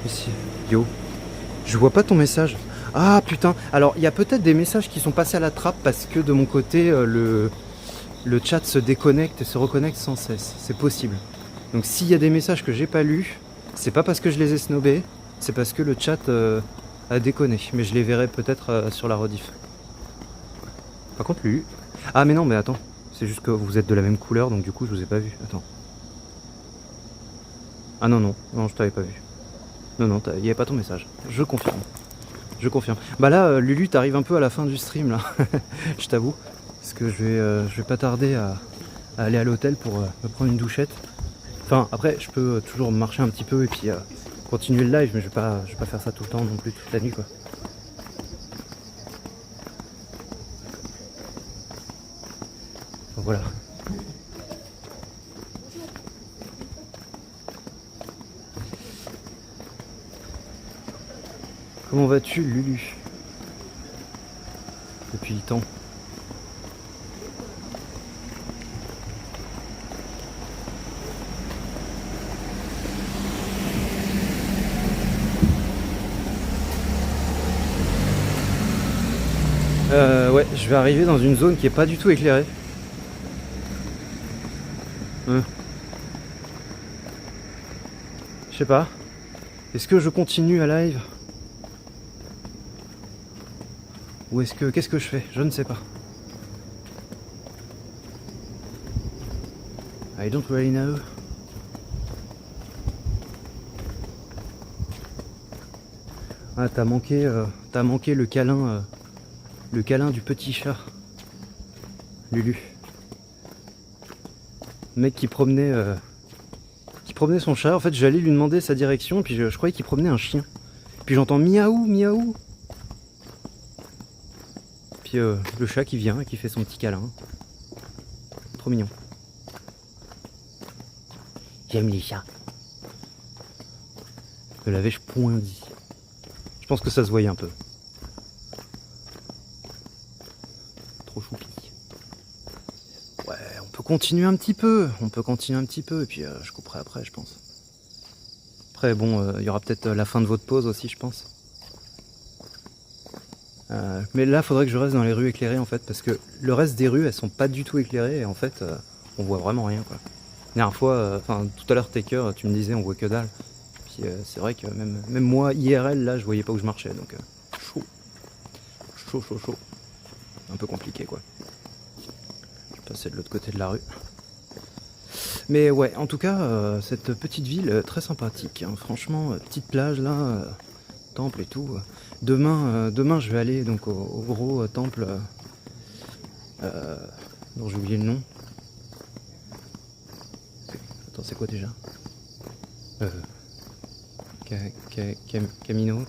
Ici. Yo. Je vois pas ton message. Ah putain. Alors, il y a peut-être des messages qui sont passés à la trappe parce que de mon côté, le chat se déconnecte et se reconnecte sans cesse. C'est possible. Donc s'il y a des messages que j'ai pas lus, c'est pas parce que je les ai snobés, c'est parce que le chat a déconné. Mais je les verrai peut-être sur la rediff. Par contre, Lulu... Ah mais non, mais attends. C'est juste que vous êtes de la même couleur, donc du coup, je vous ai pas vu. Attends. Ah non, je t'avais pas vu. Non, il n'y avait pas ton message. Je confirme. Bah là, Lulu, t'arrives un peu à la fin du stream, là. Je t'avoue. Parce que je vais pas tarder à aller à l'hôtel pour me prendre une douchette. Enfin, après, je peux toujours marcher un petit peu et puis continuer le live, mais je vais pas faire ça tout le temps non plus, toute la nuit, quoi. Donc, voilà. Comment vas-tu, Lulu? Depuis le temps. Ouais, je vais arriver dans une zone qui est pas du tout éclairée. Je sais pas. Est-ce que je continue à live? Ou est-ce que... Qu'est-ce que je fais? Je ne sais pas. I don't really know. Ah, t'as manqué le câlin du petit chat. Lulu. Le mec qui promenait son chat. En fait, j'allais lui demander sa direction, puis je croyais qu'il promenait un chien. Puis j'entends miaou, miaou. Puis le chat qui vient et qui fait son petit câlin. Trop mignon. J'aime les chats. Ne l'avais-je point dit. Je pense que ça se voyait un peu. Trop choupi. Ouais, on peut continuer un petit peu. Et puis je couperai après, je pense. Après, bon, il y aura peut-être la fin de votre pause aussi, je pense. Mais là, faudrait que je reste dans les rues éclairées, en fait, parce que le reste des rues, elles sont pas du tout éclairées, et en fait, on voit vraiment rien, quoi. La dernière fois, tout à l'heure, Taker, tu me disais, on voit que dalle. Puis c'est vrai que même moi, IRL, là, je voyais pas où je marchais, donc chaud. Un peu compliqué, quoi. Je vais passer de l'autre côté de la rue. Mais ouais, en tout cas, cette petite ville, très sympathique, hein. Franchement, petite plage, là, temple et tout. Demain, je vais aller donc au gros temple dont j'ai oublié le nom. Attends, c'est quoi déjà? Camino.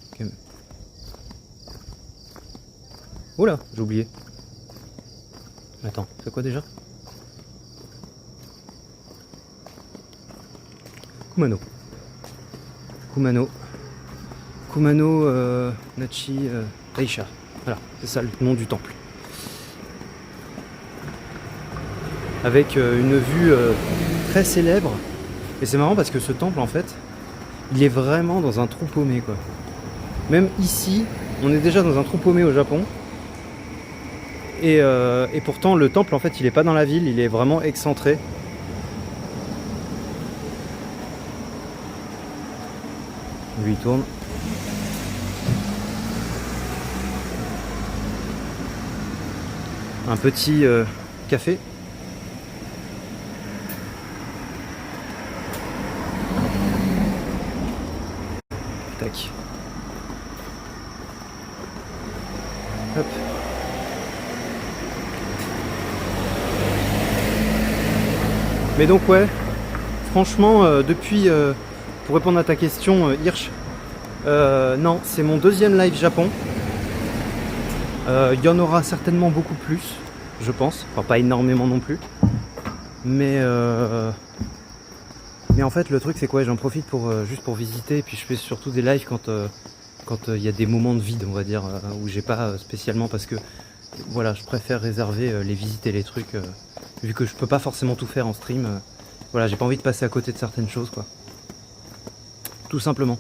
Oula, j'ai oublié. Attends, c'est quoi déjà? Kumano Nachi Taisha. Voilà, c'est ça le nom du temple. Avec une vue très célèbre. Et c'est marrant parce que ce temple, en fait, il est vraiment dans un trou paumé, quoi. Même ici, on est déjà dans un trou paumé au Japon. Et pourtant, le temple, en fait, il est pas dans la ville, il est vraiment excentré. Lui, il tourne. Un petit café. Tac. Hop. Mais donc ouais, franchement, depuis, pour répondre à ta question, Hirsch, non, c'est mon deuxième live Japon. Il y en aura certainement beaucoup plus, je pense. Enfin, pas énormément non plus. Mais en fait, le truc, c'est quoi? J'en profite pour juste pour visiter. Et puis je fais surtout des lives quand il y a des moments de vide, on va dire, où j'ai pas spécialement, parce que voilà, je préfère réserver les visites et les trucs, vu que je peux pas forcément tout faire en stream. Voilà, j'ai pas envie de passer à côté de certaines choses, quoi. Tout simplement.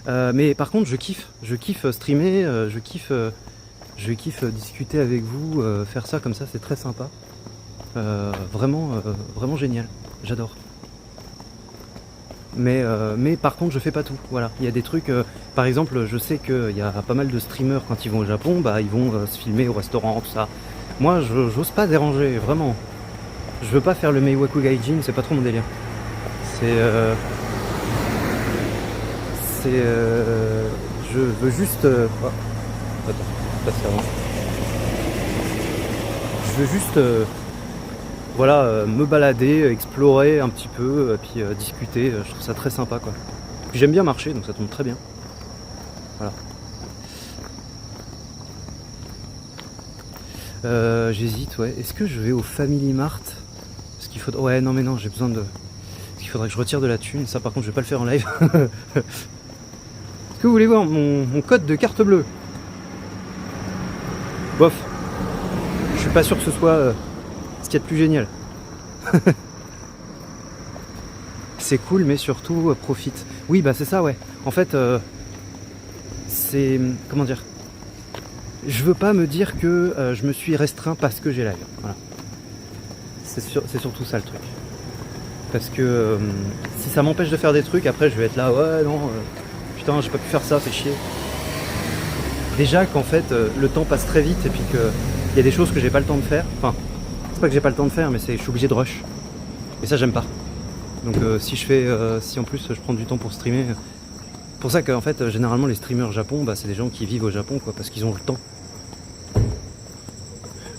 Mais par contre, je kiffe streamer, je kiffe discuter avec vous, faire ça comme ça, c'est très sympa. Vraiment génial, j'adore. Mais par contre, je fais pas tout. Voilà, il y a des trucs. Par exemple, je sais qu'il y a pas mal de streamers quand ils vont au Japon, bah ils vont se filmer au restaurant, tout ça. Moi, j'ose pas déranger, vraiment. Je veux pas faire le Meiwaku Gaijin, c'est pas trop mon délire. Je veux juste. Oh. Attends, passe avant. Je veux juste. Voilà, me balader, explorer un petit peu, puis discuter, je trouve ça très sympa, quoi. Puis j'aime bien marcher, donc ça tombe très bien. Voilà. J'hésite, ouais. Est-ce que je vais au Family Mart? Parce qu'il faut... Ouais, non mais non, j'ai besoin de... Parce qu'il faudrait que je retire de la thune, ça par contre je vais pas le faire en live. Est-ce que vous voulez voir mon code de carte bleue? Bof. Je suis pas sûr que ce soit... ce qu'il y a de plus génial. C'est cool, mais surtout profite. Oui, bah c'est ça, ouais. En fait, c'est... Comment dire? Je veux pas me dire que je me suis restreint parce que j'ai live. Voilà. C'est surtout ça le truc. Parce que si ça m'empêche de faire des trucs, après je vais être là, ouais non, putain j'ai pas pu faire ça, fait chier. Déjà qu'en fait le temps passe très vite et puis qu'il y a des choses que j'ai pas le temps de faire. Enfin, c'est pas que j'ai pas le temps de faire, mais je suis obligé de rush. Et ça j'aime pas. Donc si en plus je prends du temps pour streamer, pour ça qu'en fait généralement les streamers Japon, bah, c'est des gens qui vivent au Japon quoi, parce qu'ils ont le temps.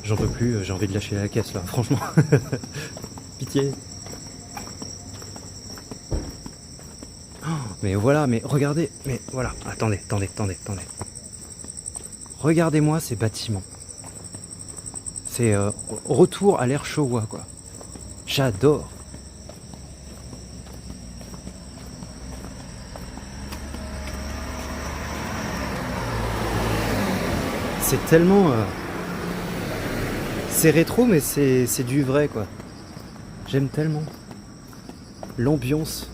J'en peux plus, j'ai envie de lâcher la caisse là, franchement. Pitié. Oh, mais voilà, mais regardez, mais voilà, attendez. Regardez-moi ces bâtiments. C'est retour à l'ère Showa quoi. J'adore. C'est tellement... c'est rétro mais c'est du vrai quoi. J'aime tellement. L'ambiance.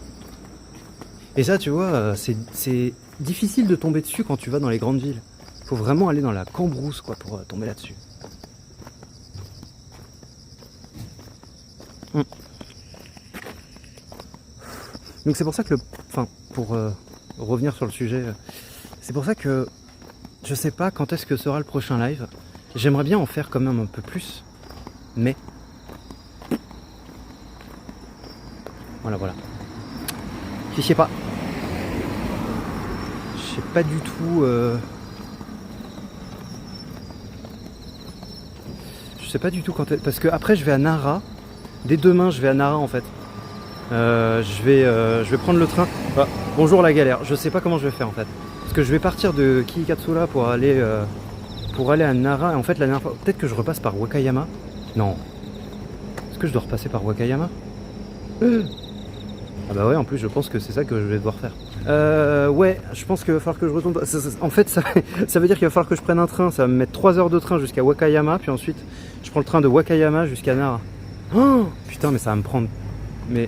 Et ça tu vois, c'est difficile de tomber dessus quand tu vas dans les grandes villes. Faut vraiment aller dans la cambrousse quoi pour tomber là-dessus. Donc c'est pour ça que pour revenir sur le sujet, c'est pour ça que je sais pas quand est-ce que sera le prochain live. J'aimerais bien en faire quand même un peu plus, mais voilà. Je sais pas. Je sais pas du tout. Je sais pas du tout quand est-ce... Parce que après je vais à Nara. Dès demain je vais à Nara en fait. Je vais prendre le train. Ah, bonjour la galère. Je sais pas comment je vais faire en fait. Parce que je vais partir de Kiikatsura pour aller à Nara. Et en fait la dernière fois, peut-être que je repasse par Wakayama. Non. Est-ce que je dois repasser par Wakayama? Ah bah ouais, en plus je pense que c'est ça que je vais devoir faire. Ouais, je pense qu'il va falloir que je retourne. En fait, ça veut dire qu'il va falloir que je prenne un train. Ça va me mettre 3 heures de train jusqu'à Wakayama. Puis ensuite, je prends le train de Wakayama jusqu'à Nara. Oh putain, mais ça va me prendre... Mais...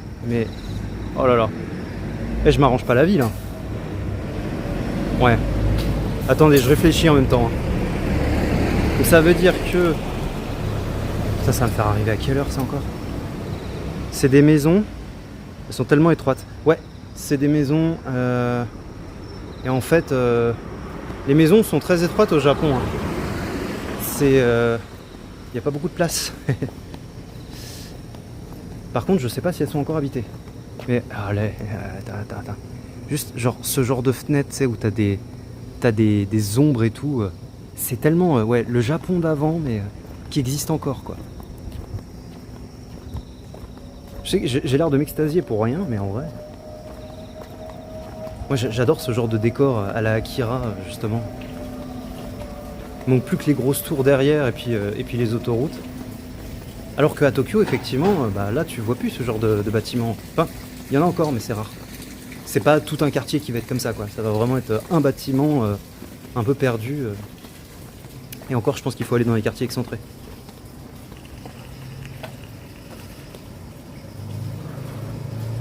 Oh là là. Eh, je m'arrange pas la vie, là. Ouais. Attendez, je réfléchis en même temps. Donc ça veut dire que... Ça va me faire arriver à quelle heure, ça, encore? C'est des maisons... Elles sont tellement étroites. Ouais, c'est des maisons... Et en fait... Les maisons sont très étroites au Japon. Hein. C'est... Il n'y a pas beaucoup de place. Par contre, je sais pas si elles sont encore habitées. Mais allez, attends. Juste genre ce genre de fenêtre, tu sais, où t'as des ombres et tout. C'est tellement ouais, le Japon d'avant, mais qui existe encore quoi. Je sais que j'ai l'air de m'extasier pour rien, mais en vrai. Moi j'adore ce genre de décor à la Akira, justement. Il manque plus que les grosses tours derrière et puis les autoroutes. Alors qu'à Tokyo, effectivement, bah là tu vois plus ce genre de bâtiment. Enfin, il y en a encore, mais c'est rare. C'est pas tout un quartier qui va être comme ça, quoi. Ça va vraiment être un bâtiment un peu perdu. Et encore, je pense qu'il faut aller dans les quartiers excentrés.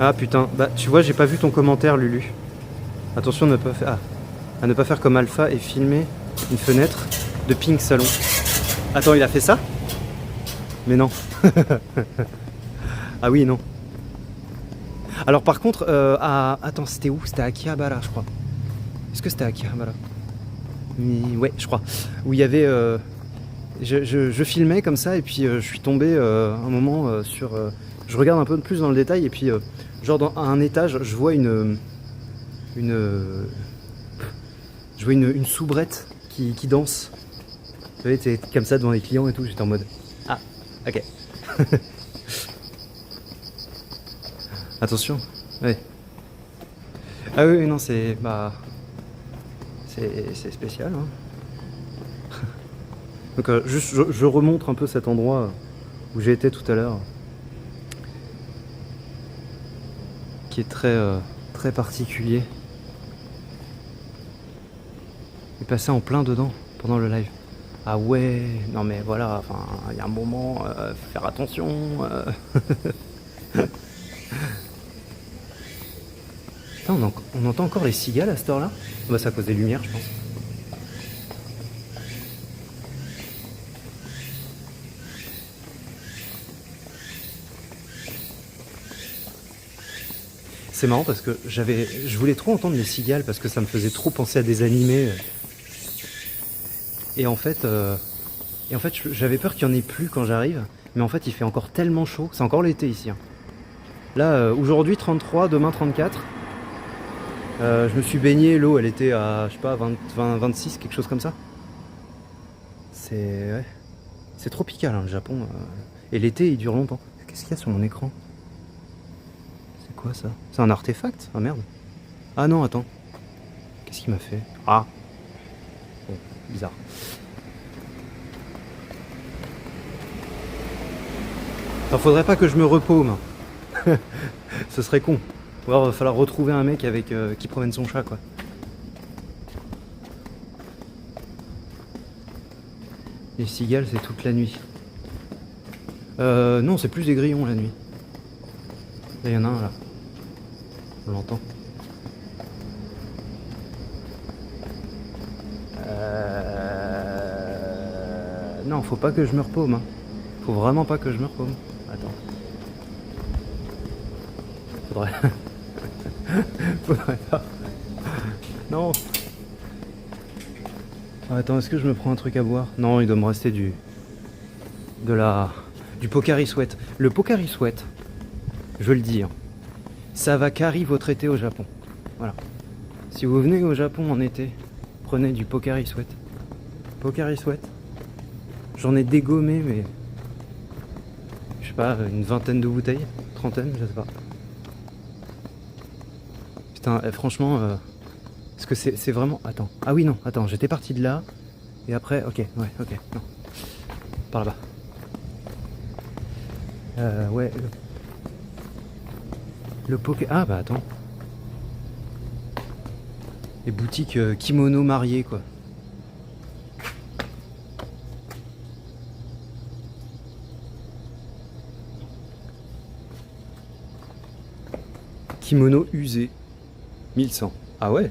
Ah putain, bah tu vois, j'ai pas vu ton commentaire, Lulu. Attention à ne pas faire comme Alpha et filmer une fenêtre de Pink Salon. Attends, il a fait ça? Mais non. Ah oui, non. Alors par contre, attends, c'était où? C'était à Akihabara, je crois. Est-ce que c'était à Akihabara? Ouais, je crois. Où il y avait... Je filmais comme ça et puis je suis tombé un moment sur... je regarde un peu plus dans le détail et puis genre à un étage, je vois une soubrette qui danse. Vous savez, c'est comme ça devant les clients et tout, j'étais en mode... Ah, ok. Attention, ouais. Ah oui, non, c'est... Bah... C'est spécial, hein. Donc juste, je remontre un peu cet endroit où j'ai été tout à l'heure. Qui est très particulier. Il passait en plein dedans pendant le live. Ah ouais, non mais voilà, enfin, il y a un moment, faut faire attention. Putain, on entend encore les cigales à cette heure-là? Bah c'est à cause des lumières, je pense. C'est marrant parce que je voulais trop entendre les cigales parce que ça me faisait trop penser à des animés. Et en fait, j'avais peur qu'il n'y en ait plus quand j'arrive. Mais en fait, il fait encore tellement chaud. C'est encore l'été ici. Hein. Là, aujourd'hui 33, demain 34. Je me suis baigné, l'eau elle était à, je sais pas, 26, quelque chose comme ça. C'est tropical hein, le Japon. Et l'été il dure longtemps. Qu'est-ce qu'il y a sur mon écran? C'est quoi ça? C'est un artefact? Ah merde. Ah non, attends. Qu'est-ce qu'il m'a fait? Ah. Bon, bizarre. Alors faudrait pas que je me repaume. Ce serait con. Ou alors, il va falloir retrouver un mec avec qui promène son chat quoi. Les cigales c'est toute la nuit. Non c'est plus des grillons la nuit. Là il y en a un là. On l'entend. Non faut pas que je me repaume. Hein. Faut vraiment pas que je me repaume. Attends. Faudrait... Faudrait pas. Non. Attends, est-ce que je me prends un truc à boire? Non, il doit me rester du Pocari Sweat. Le Pocari Sweat, je veux le dire, ça va carry votre été au Japon. Voilà. Si vous venez au Japon en été, prenez du Pocari Sweat. Pocari Sweat. J'en ai dégommé, mais je sais pas, une vingtaine de bouteilles, trentaine, je sais pas. Putain, franchement, parce que c'est vraiment... Attends. Ah oui, non, attends, j'étais parti de là. Et après, ok, ouais, ok, non. Par là-bas. Ouais. Le poké... Ah bah attends. Les boutiques kimono mariés, quoi. Kimono usé. 1100. Ah ouais?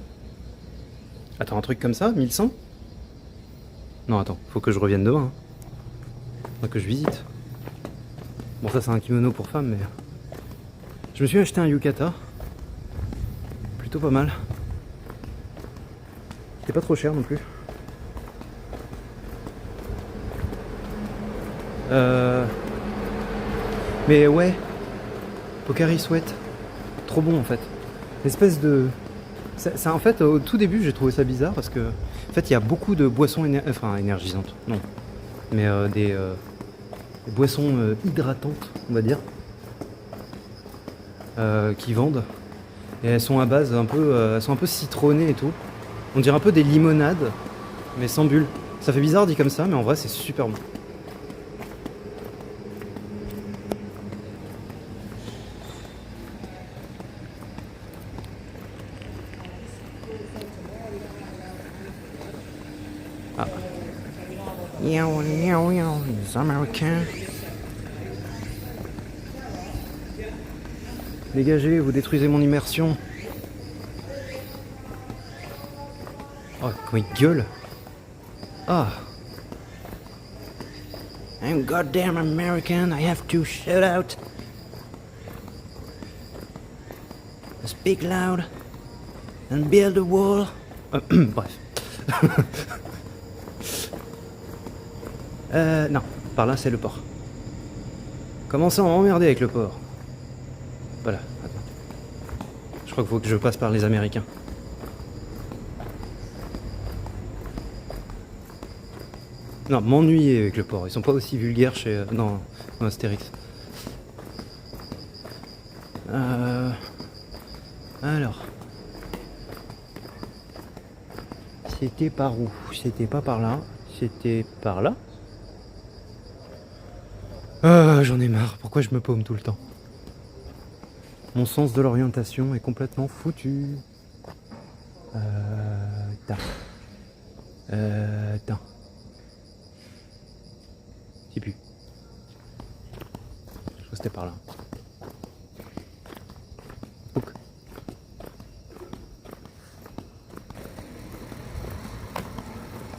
Attends, un truc comme ça, 1100? Non, attends, faut que je revienne demain. Hein. Faut que je visite. Bon, ça, c'est un kimono pour femme, mais... Je me suis acheté un yukata. Plutôt pas mal. C'était pas trop cher non plus. Mais ouais. Pocari Sweat. Trop bon, en fait. L'espèce de... Ça, en fait, au tout début, j'ai trouvé ça bizarre parce que, en fait, il y a beaucoup de boissons énergisantes, non, mais des boissons hydratantes, on va dire, qui vendent. Et elles sont à base elles sont un peu citronnées et tout. On dirait un peu des limonades, mais sans bulles. Ça fait bizarre dit comme ça, mais en vrai, c'est super bon. Ah. Les Américains. Dégagez, vous détruisez mon immersion. Oh, comment il gueule. Ah. I'm goddamn American, I have to shout out. Speak loud and build a wall. Bref. Non, par là c'est le port. Commencez à m'emmerder avec le port. Voilà, attends. Je crois qu'il faut que je passe par les Américains. Non, m'ennuyer avec le port. Ils sont pas aussi vulgaires chez... dans Astérix. Alors. C'était par où? C'était pas par là. C'était par là. J'en ai marre. Pourquoi je me paume tout le temps? Mon sens de l'orientation est complètement foutu. Attends. Je sais plus. Je crois que c'était par là. Ouc.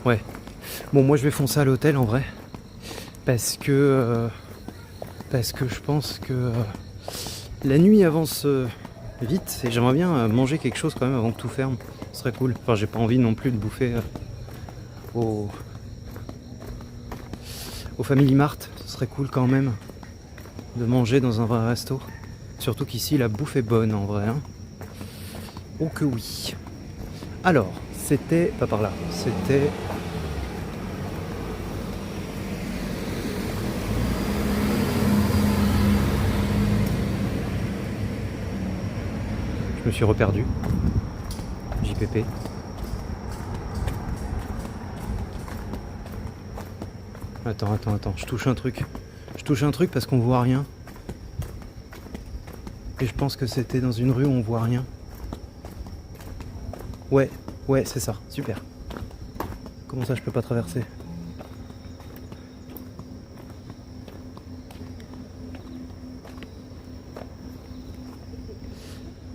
Ouais. Bon, moi je vais foncer à l'hôtel en vrai. Parce que je pense que la nuit avance vite et j'aimerais bien manger quelque chose quand même avant que tout ferme. Ce serait cool. Enfin, j'ai pas envie non plus de bouffer au Family Mart. Ce serait cool quand même de manger dans un vrai resto. Surtout qu'ici, la bouffe est bonne en vrai. Hein. Oh que oui. Alors, c'était... Pas par là. C'était... Je me suis reperdu. JPP. Attends. Je touche un truc. Parce qu'on voit rien. Et je pense que c'était dans une rue où on voit rien. Ouais, c'est ça. Super. Comment ça, je peux pas traverser?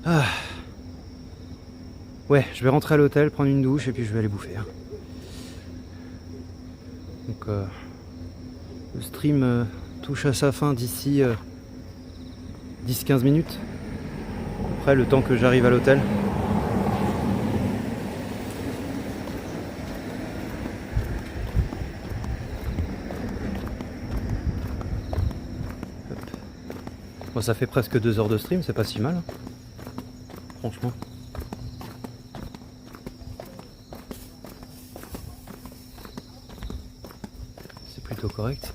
Ah. Ouais, je vais rentrer à l'hôtel, prendre une douche et puis je vais aller bouffer. Hein. Donc, le stream touche à sa fin d'ici 10-15 minutes. Après, le temps que j'arrive à l'hôtel. Bon, ça fait presque 2 heures de stream, c'est pas si mal. Hein. Franchement. C'est plutôt correct.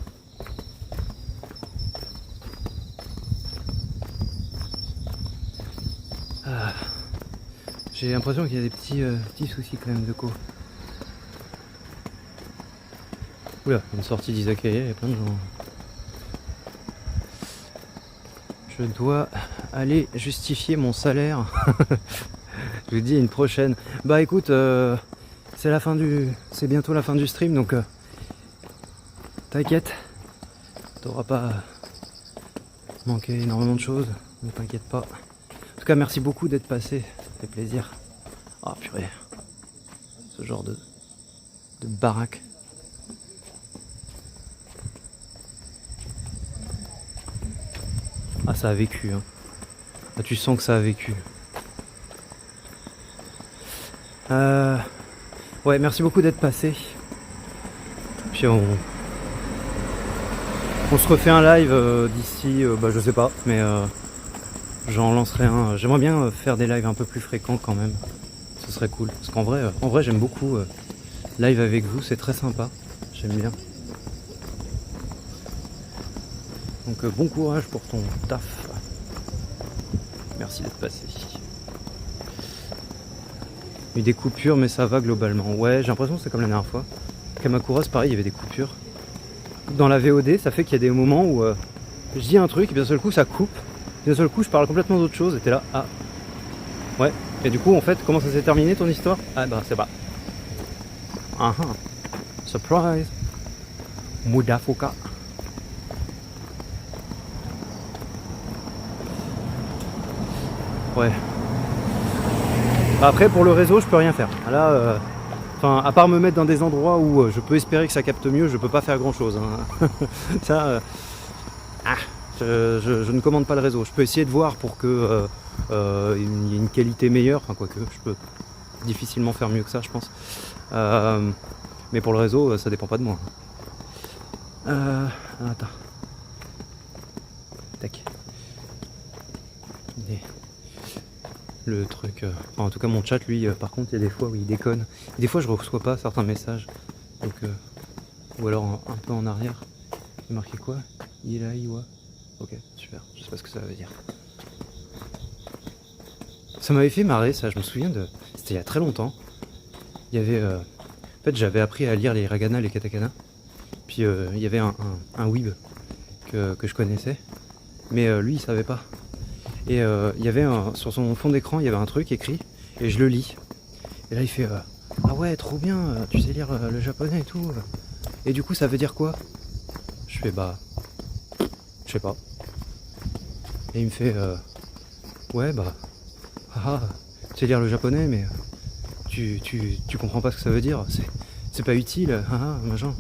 Ah. J'ai l'impression qu'il y a des petits soucis quand même de co. Oula, une sortie d'Izakaya, il y a plein de gens. Je dois aller justifier mon salaire. Je vous dis une prochaine. Bah écoute, c'est bientôt la fin du stream, donc t'inquiète, t'auras pas manqué énormément de choses, ne t'inquiète pas. En tout cas, merci beaucoup d'être passé, ça fait plaisir. Ah purée, ce genre de baraque. Ah, ça a vécu, hein. Ah, tu sens que ça a vécu. Ouais, merci beaucoup d'être passé. Puis on se refait un live d'ici, je sais pas, mais j'en lancerai un. J'aimerais bien faire des lives un peu plus fréquents quand même. Ce serait cool. Parce qu'en vrai, j'aime beaucoup live avec vous, c'est très sympa. J'aime bien. Donc bon courage pour ton taf. Merci d'être passé. Il y a eu des coupures, mais ça va globalement. Ouais, j'ai l'impression que c'est comme la dernière fois. Kamakura, c'est pareil, il y avait des coupures. Dans la VOD, ça fait qu'il y a des moments où je dis un truc et puis d'un seul coup ça coupe. Et d'un seul coup je parle complètement d'autre chose et t'es là, ah. Ouais. Et du coup, en fait, comment ça s'est terminé ton histoire? Ah bah c'est pas. Ah ah. Surprise. Mudafuka. Ouais. Après, pour le réseau, je peux rien faire. Là, à part me mettre dans des endroits où je peux espérer que ça capte mieux, je peux pas faire grand chose. Hein. Ça, je ne commande pas le réseau. Je peux essayer de voir pour que y ait une qualité meilleure. Enfin, quoique, je peux difficilement faire mieux que ça, je pense. Mais pour le réseau, ça dépend pas de moi. Attends. Tac. Le truc, en tout cas mon chat lui par contre il y a des fois où il déconne, et des fois je reçois pas certains messages, donc ou alors un peu en arrière il est marqué quoi, Ila Iwa, ok super, je sais pas ce que ça veut dire. Ça m'avait fait marrer ça, je me souviens c'était il y a très longtemps, il y avait en fait j'avais appris à lire les hiragana, les katakana, puis il y avait un weeb que je connaissais, mais lui il savait pas. Et il y avait sur son fond d'écran, il y avait un truc écrit, et je le lis. Et là il fait ah ouais trop bien, tu sais lire le japonais et tout. Et du coup ça veut dire quoi? Je fais bah je sais pas. Et il me fait ouais bah tu sais lire le japonais mais tu comprends pas ce que ça veut dire, c'est pas utile, machin.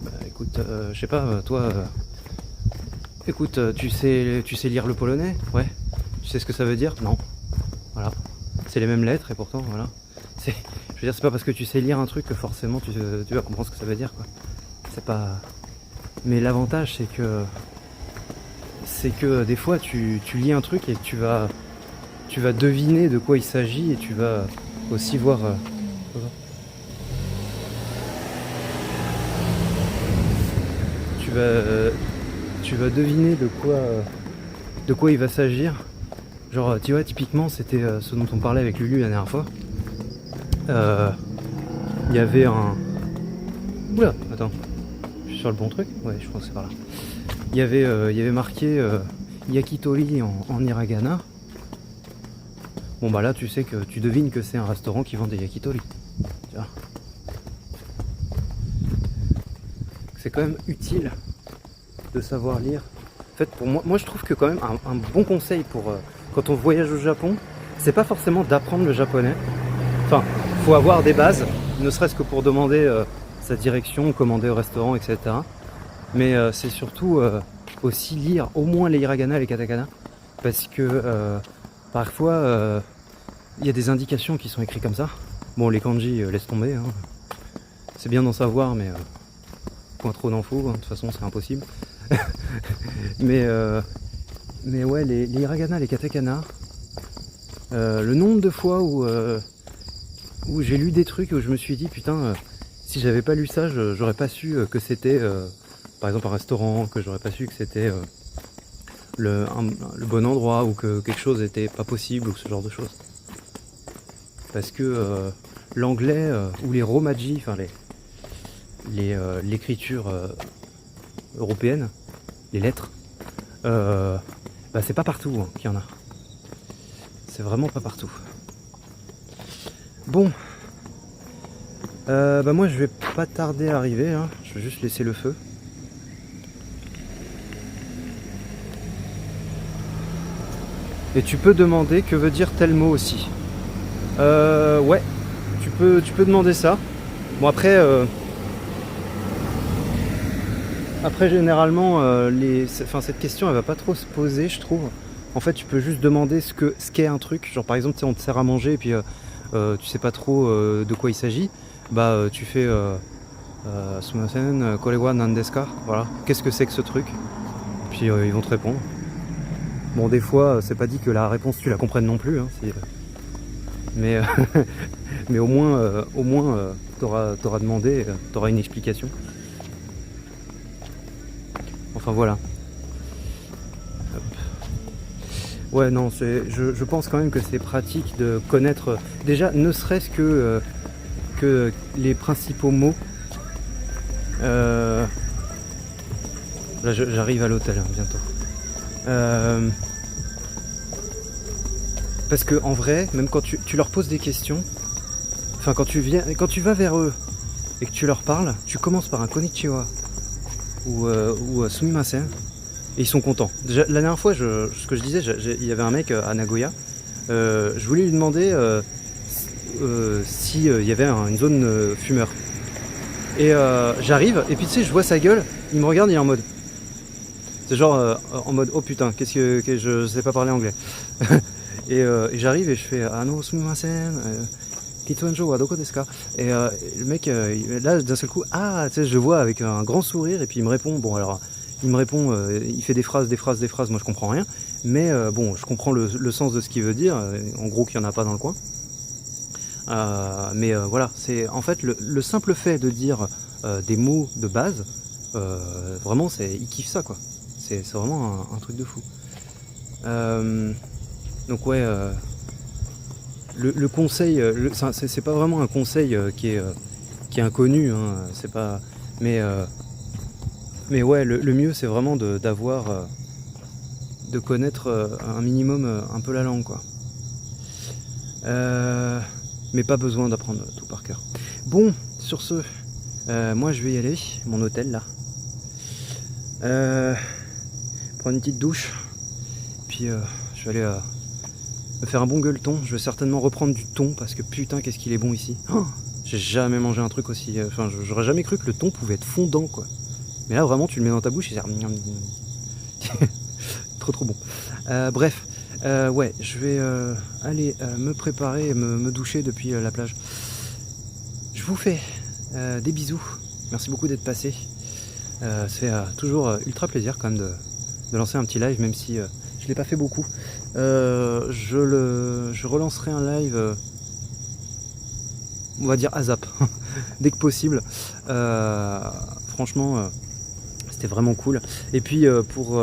Bah écoute, je sais pas, toi écoute, tu sais lire le polonais? Ouais. Tu sais ce que ça veut dire? Non. Voilà. C'est les mêmes lettres et pourtant, voilà. Je veux dire, c'est pas parce que tu sais lire un truc que forcément tu vas comprendre ce que ça veut dire, quoi. C'est pas... Mais l'avantage, c'est que des fois, tu lis un truc et tu vas deviner de quoi il s'agit et tu vas aussi voir... tu vas deviner de quoi il va s'agir. Genre, tu vois, typiquement, c'était ce dont on parlait avec Lulu la dernière fois. Il y avait un... Oula, attends. Je suis sur le bon truc? Ouais, je pense que c'est par là. Il y avait marqué Yakitori en hiragana. Bon bah là, tu sais que tu devines que c'est un restaurant qui vend des yakitori. Tu vois. C'est quand même utile de savoir lire. En fait, pour moi je trouve que quand même un bon conseil pour quand on voyage au Japon, c'est pas forcément d'apprendre le japonais. Enfin, faut avoir des bases, ne serait-ce que pour demander sa direction, commander au restaurant, etc. Mais c'est surtout aussi lire au moins les hiragana et les katakana, parce que parfois il y a des indications qui sont écrites comme ça. Bon, les kanji, laisse tomber, hein. C'est bien d'en savoir, mais point trop d'infos, hein. De toute façon c'est impossible. mais ouais, les hiragana, les katakana, le nombre de fois où j'ai lu des trucs où je me suis dit putain, si j'avais pas lu ça, j'aurais pas su que c'était par exemple un restaurant, que j'aurais pas su que c'était le bon endroit, ou que quelque chose était pas possible, ou ce genre de choses. Parce que l'anglais ou les romaji, enfin l'écriture européenne, les lettres, bah c'est pas partout hein, qu'il y en a. C'est vraiment pas partout. Bon, bah moi je vais pas tarder à arriver, hein. Je vais juste laisser le feu. Et tu peux demander que veut dire tel mot aussi. Ouais, tu peux demander ça. Bon après, généralement, cette question elle va pas trop se poser, je trouve. En fait, tu peux juste demander ce qu'est un truc. Genre par exemple, on te sert à manger et puis tu sais pas trop de quoi il s'agit. Bah tu fais Sumimasen, kore wa nan desu ka? Voilà. Qu'est-ce que c'est que ce truc? Puis ils vont te répondre. Bon, des fois, c'est pas dit que la réponse tu la comprennes non plus, hein, mais mais au moins t'auras demandé, t'auras une explication. Enfin voilà. Hop. Ouais, non, je pense quand même que c'est pratique de connaître déjà, ne serait-ce que les principaux mots. Là, j'arrive à l'hôtel hein, bientôt. Parce que en vrai, même quand tu leur poses des questions, enfin quand tu vas vers eux et que tu leur parles, tu commences par un konnichiwa ou sumimasen et ils sont contents. Déjà, la dernière fois, ce que je disais, il y avait un mec à Nagoya, je voulais lui demander si y avait une zone fumeur. Et j'arrive et puis tu sais, je vois sa gueule, il me regarde, il est en mode. C'est genre en mode oh putain, qu'est-ce que je sais pas parler anglais. et j'arrive et je fais ah non sumimasen, Kituanjo wa doko desu ka? Et le mec là d'un seul coup tu sais, je vois avec un grand sourire et puis il me répond. Bon alors il me répond, il fait des phrases, moi je comprends rien, mais bon je comprends le sens de ce qu'il veut dire. En gros qu'il y en a pas dans le coin. Mais voilà, c'est en fait le simple fait de dire des mots de base, vraiment il kiffe ça quoi. C'est vraiment un truc de fou. Donc ouais, le conseil, c'est pas vraiment un conseil qui est inconnu, hein, c'est pas. Mais ouais, le mieux c'est vraiment de connaître un minimum un peu la langue quoi. Mais pas besoin d'apprendre tout par cœur. Bon, sur ce, moi je vais y aller, mon hôtel là. Prendre une petite douche, puis je vais aller me faire un bon gueuleton. Je vais certainement reprendre du thon parce que putain qu'est-ce qu'il est bon ici. Oh, j'ai jamais mangé un truc aussi. Enfin, j'aurais jamais cru que le thon pouvait être fondant quoi. Mais là vraiment tu le mets dans ta bouche et c'est trop bon. Bref, Ouais, je vais aller me préparer et me doucher depuis la plage. Je vous fais des bisous. Merci beaucoup d'être passé. Ça fait toujours ultra plaisir quand même de lancer un petit live, même si je ne l'ai pas fait beaucoup. Je relancerai un live, on va dire à zap, dès que possible. Franchement, c'était vraiment cool. Et puis pour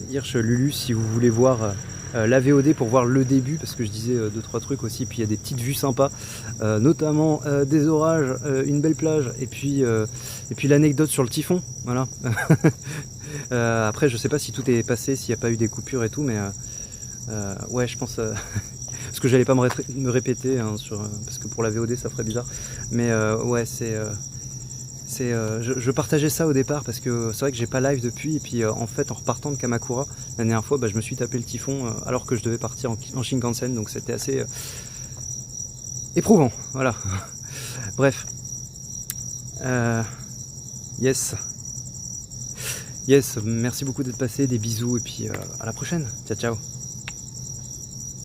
Hirsch Lulu, si vous voulez voir la VOD pour voir le début, parce que je disais 2-3 trucs aussi, puis il y a des petites vues sympas, notamment des orages, une belle plage, et puis l'anecdote sur le typhon, voilà. Après je sais pas si tout est passé, s'il n'y a pas eu des coupures et tout, mais ouais je pense parce que j'allais pas me répéter hein, parce que pour la VOD ça ferait bizarre, mais ouais je partageais ça au départ parce que c'est vrai que j'ai pas live depuis, et puis en fait en repartant de Kamakura la dernière fois, je me suis tapé le typhon alors que je devais partir en Shinkansen, donc c'était assez éprouvant, voilà. Bref, yes, merci beaucoup d'être passé, des bisous, et puis à la prochaine, ciao ciao.